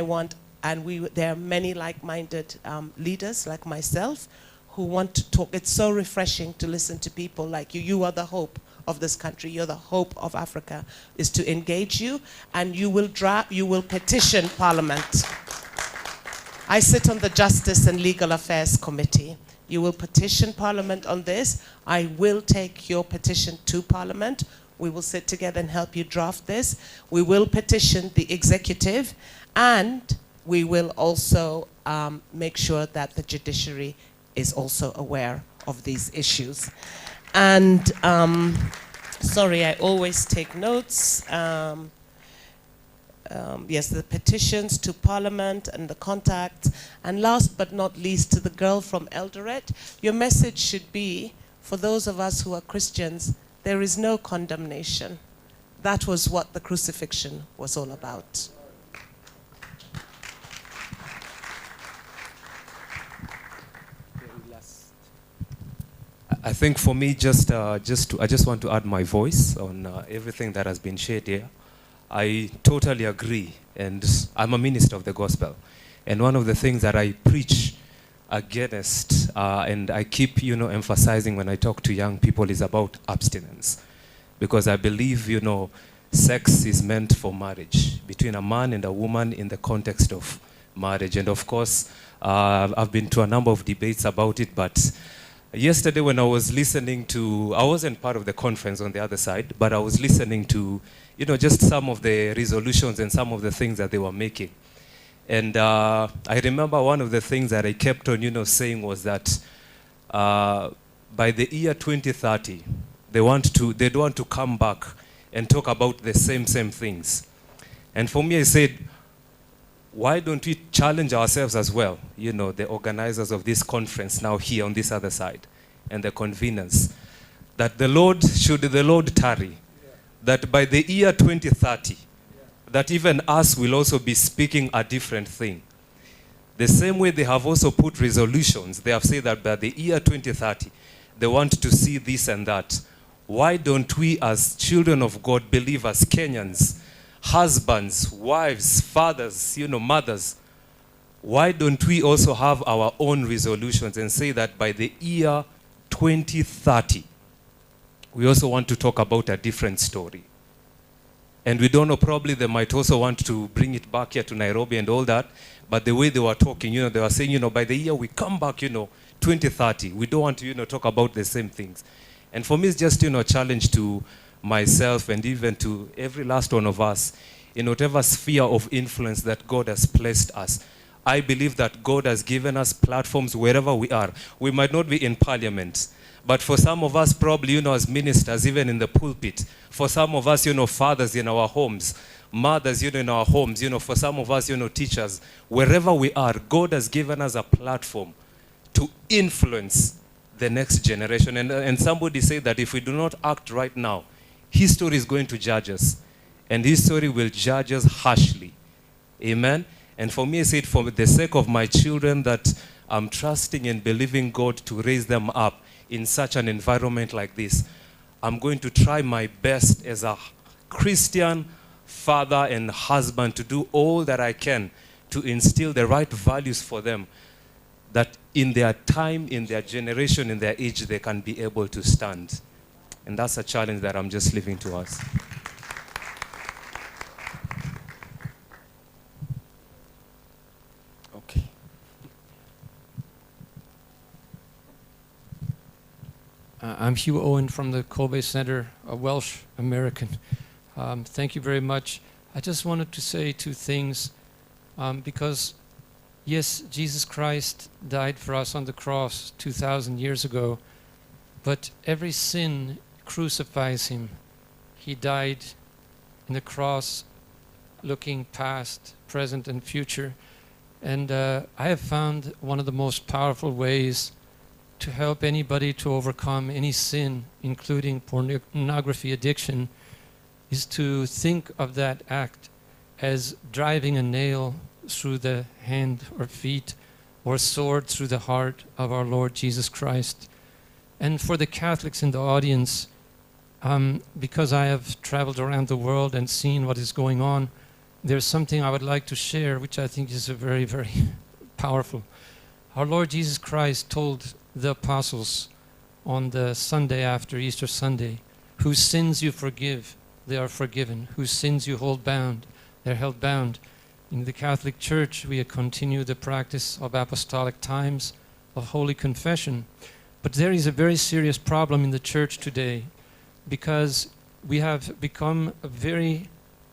there are many like-minded leaders like myself who want to talk. It's so refreshing to listen to people like you. You are the hope of this country. You're the hope of Africa, is to engage you, and you will petition Parliament. I sit on the Justice and Legal Affairs Committee. You will petition Parliament on this. I will take your petition to Parliament. We will sit together and help you draft this. We will petition the executive, and we will also make sure that the judiciary is also aware of these issues. And sorry, I always take notes. Yes, the petitions to Parliament and the contacts. And last but not least, to the girl from Eldoret, your message should be, for those of us who are Christians, there is no condemnation. That was what the crucifixion was all about. I think for me, I just want to add my voice on everything that has been shared here. I totally agree, and I'm a minister of the gospel. And one of the things that I preach against, and I keep, emphasizing when I talk to young people, is about abstinence. Because I believe, sex is meant for marriage, between a man and a woman in the context of marriage. And of course, I've been to a number of debates about it, but yesterday when I was listening to, I wasn't part of the conference on the other side, but I was listening to, just some of the resolutions and some of the things that they were making. And I remember one of the things that I kept on, saying was that by the year 2030, they don't want to come back and talk about the same things. And for me, I said, why don't we challenge ourselves as well, you know, the organizers of this conference now here on this other side, and the conveners, that the Lord, should the Lord tarry, that by the year 2030, that even us will also be speaking a different thing. The same way they have also put resolutions. They have said that by the year 2030, they want to see this and that. Why don't we as children of God, believers, Kenyans, husbands, wives, fathers, you know, mothers, why don't we also have our own resolutions and say that by the year 2030, we also want to talk about a different story? And we don't know, probably they might also want to bring it back here to Nairobi and all that. But the way they were talking, you know, they were saying, you know, by the year we come back, you know, 2030, we don't want to, you know, talk about the same things. And for me, it's just, you know, a challenge to myself and even to every last one of us in whatever sphere of influence that God has placed us. I believe that God has given us platforms wherever we are. We might not be in parliament, but for some of us, probably, you know, as ministers, even in the pulpit, for some of us, you know, fathers in our homes, mothers, you know, in our homes, you know, for some of us, you know, teachers, wherever we are, God has given us a platform to influence the next generation. And somebody said that if we do not act right now, history is going to judge us. And history will judge us harshly. Amen? And for me, I said, for the sake of my children, that I'm trusting and believing God to raise them up in such an environment like this. I'm going to try my best as a Christian father and husband to do all that I can to instill the right values for them, that in their time, in their generation, in their age, they can be able to stand. And that's a challenge that I'm just leaving to us. Okay. I'm Hugh Owen from the Kobe Center, a Welsh American. Thank you very much. I just wanted to say two things, because yes, Jesus Christ died for us on the cross 2,000 years ago, but every sin crucifies him. He died in the cross looking past, present, and future. And I have found one of the most powerful ways to help anybody to overcome any sin, including pornography addiction, is to think of that act as driving a nail through the hand or feet or a sword through the heart of our Lord Jesus Christ. And for the Catholics in the audience, because I have traveled around the world and seen what is going on, there's something I would like to share, which I think is a very, very powerful. Our Lord Jesus Christ told the apostles on the Sunday after Easter Sunday, whose sins you forgive, they are forgiven. Whose sins you hold bound, they're held bound. In the Catholic Church, we continue the practice of apostolic times, of holy confession. But there is a very serious problem in the church today, because we have become very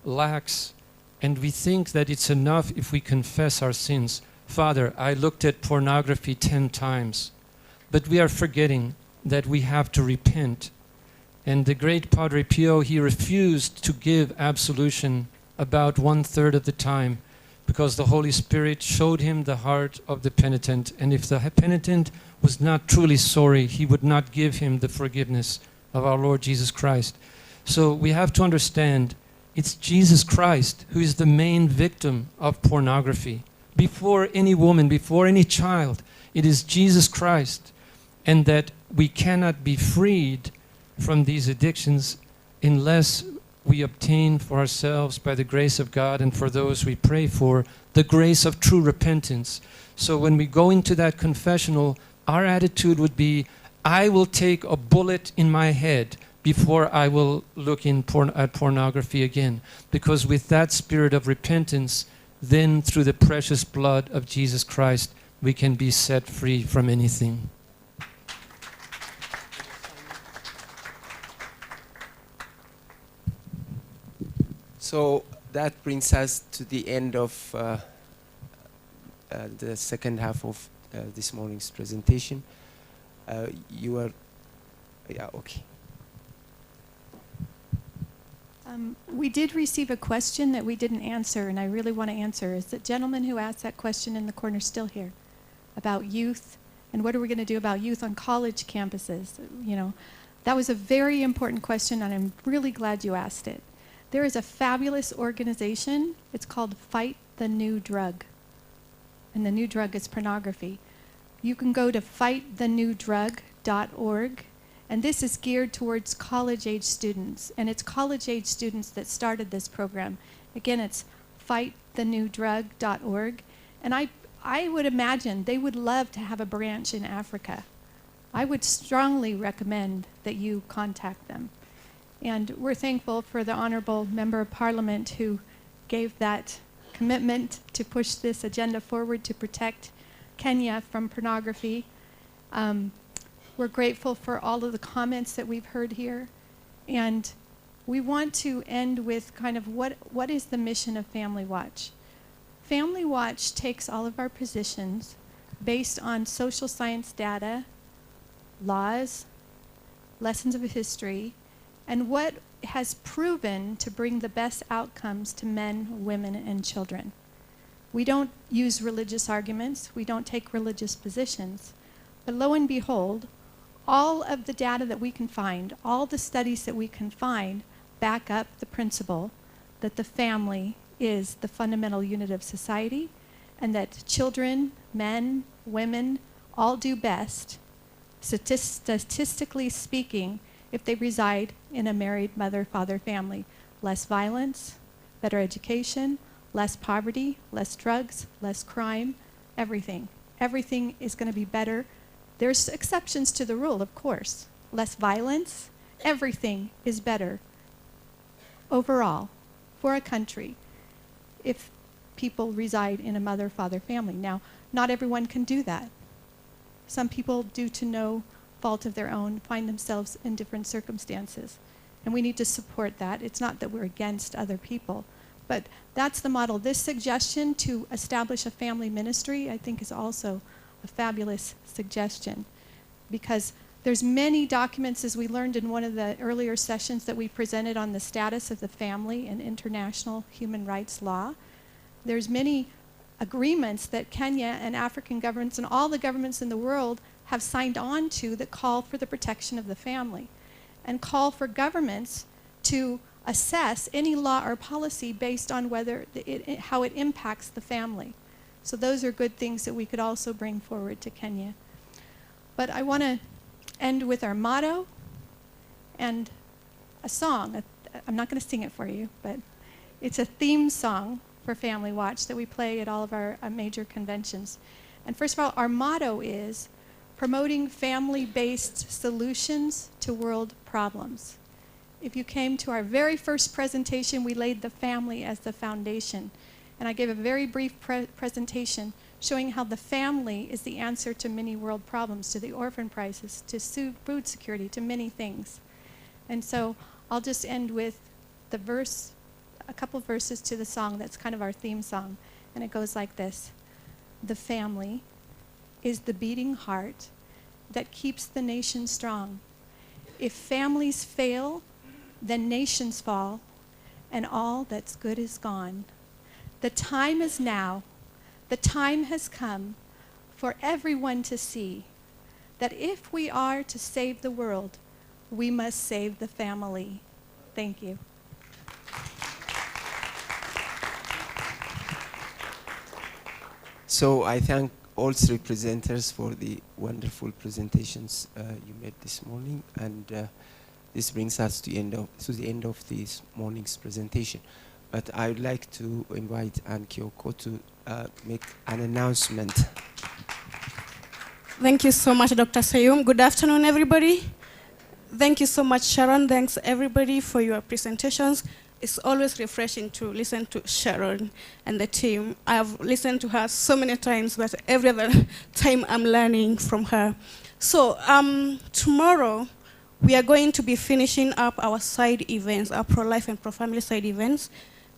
lax, and we think that it's enough if we confess our sins. Father, I looked at pornography 10 times. But we are forgetting that we have to repent. And the great Padre Pio, he refused to give absolution about 1/3 of the time, because the Holy Spirit showed him the heart of the penitent. And if the penitent was not truly sorry, he would not give him the forgiveness of our Lord Jesus Christ. So we have to understand it's Jesus Christ who is the main victim of pornography. Before any woman, before any child, it is Jesus Christ. And that we cannot be freed from these addictions unless we obtain for ourselves, by the grace of God and for those we pray for, the grace of true repentance. So when we go into that confessional, our attitude would be, I will take a bullet in my head before I will look at pornography again. Because with that spirit of repentance, then through the precious blood of Jesus Christ, we can be set free from anything. So that brings us to the end of the second half of this morning's presentation. Yeah, okay. We did receive a question that we didn't answer, and I really want to answer. Is the gentleman who asked that question in the corner still here about youth, and what are we going to do about youth on college campuses? You know, that was a very important question, and I'm really glad you asked it. There is a fabulous organization. It's called Fight the New Drug, and the new drug is pornography. You can go to fightthenewdrug.org. And this is geared towards college-age students. And it's college-age students that started this program. Again, it's fightthenewdrug.org. And I would imagine they would love to have a branch in Africa. I would strongly recommend that you contact them. And we're thankful for the Honorable Member of Parliament who gave that commitment to push this agenda forward to protect Kenya from pornography. We're grateful for all of the comments that we've heard here. And we want to end with kind of what is the mission of Family Watch? Family Watch takes all of our positions based on social science data, laws, lessons of history, and what has proven to bring the best outcomes to men, women, and children. We don't use religious arguments. We don't take religious positions. But lo and behold, all of the data that we can find, all the studies that we can find, back up the principle that the family is the fundamental unit of society, and that children, men, women, all do best, statistically speaking, if they reside in a married mother-father family. Less violence, better education, less poverty, less drugs, less crime, everything. Everything is going to be better. There's exceptions to the rule, of course. Less violence, everything is better overall for a country if people reside in a mother-father family. Now, not everyone can do that. Some people, due to no fault of their own, find themselves in different circumstances. And we need to support that. It's not that we're against other people, but that's the model. This suggestion to establish a family ministry, I think, is also a fabulous suggestion, because there's many documents, as we learned in one of the earlier sessions that we presented on the status of the family in international human rights law. There's many agreements that Kenya and African governments and all the governments in the world have signed on to that call for the protection of the family and call for governments to assess any law or policy based on whether how it impacts the family. So those are good things that we could also bring forward to Kenya. But I want to end with our motto and a song. I'm not going to sing it for you, but it's a theme song for Family Watch that we play at all of our major conventions. And first of all, our motto is promoting family-based solutions to world problems. If you came to our very first presentation, we laid the family as the foundation. And I gave a very brief presentation showing how the family is the answer to many world problems, to the orphan crisis, to food security, to many things. And so I'll just end with the verse, a couple verses to the song that's kind of our theme song. And it goes like this. The family is the beating heart that keeps the nation strong. If families fail, then nations fall, and all that's good is gone. The time is now. The time has come for everyone to see that if we are to save the world, we must save the family. Thank you. So I thank all three presenters for the wonderful presentations you made this morning, and this brings us to the end of this morning's presentation. But I would like to invite Ann Kyoko to make an announcement. Thank you so much, Dr. Sayum. Good afternoon, everybody. Thank you so much, Sharon. Thanks, everybody, for your presentations. It's always refreshing to listen to Sharon and the team. I've listened to her so many times, but every other time I'm learning from her. So tomorrow, we are going to be finishing up our side events, our pro-life and pro-family side events.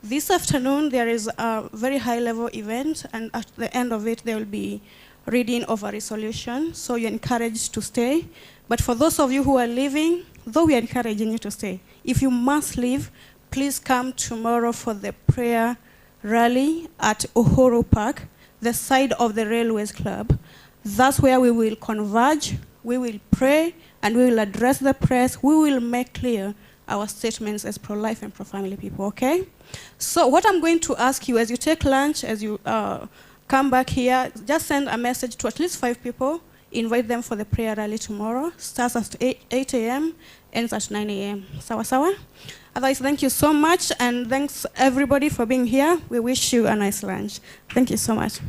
This afternoon, there is a very high-level event, and at the end of it, there will be reading of a resolution, so you're encouraged to stay. But for those of you who are leaving, though we are encouraging you to stay, if you must leave, please come tomorrow for the prayer rally at Uhuru Park, the side of the Railways Club. That's where we will converge, we will pray, and we will address the press. We will make clear our statements as pro-life and pro-family people, okay? So what I'm going to ask you as you take lunch, as you come back here, just send a message to at least 5 people, invite them for the prayer rally tomorrow. Starts at 8 a.m., ends at 9 a.m. Sawa sawa? Otherwise, thank you so much, and thanks everybody for being here. We wish you a nice lunch. Thank you so much.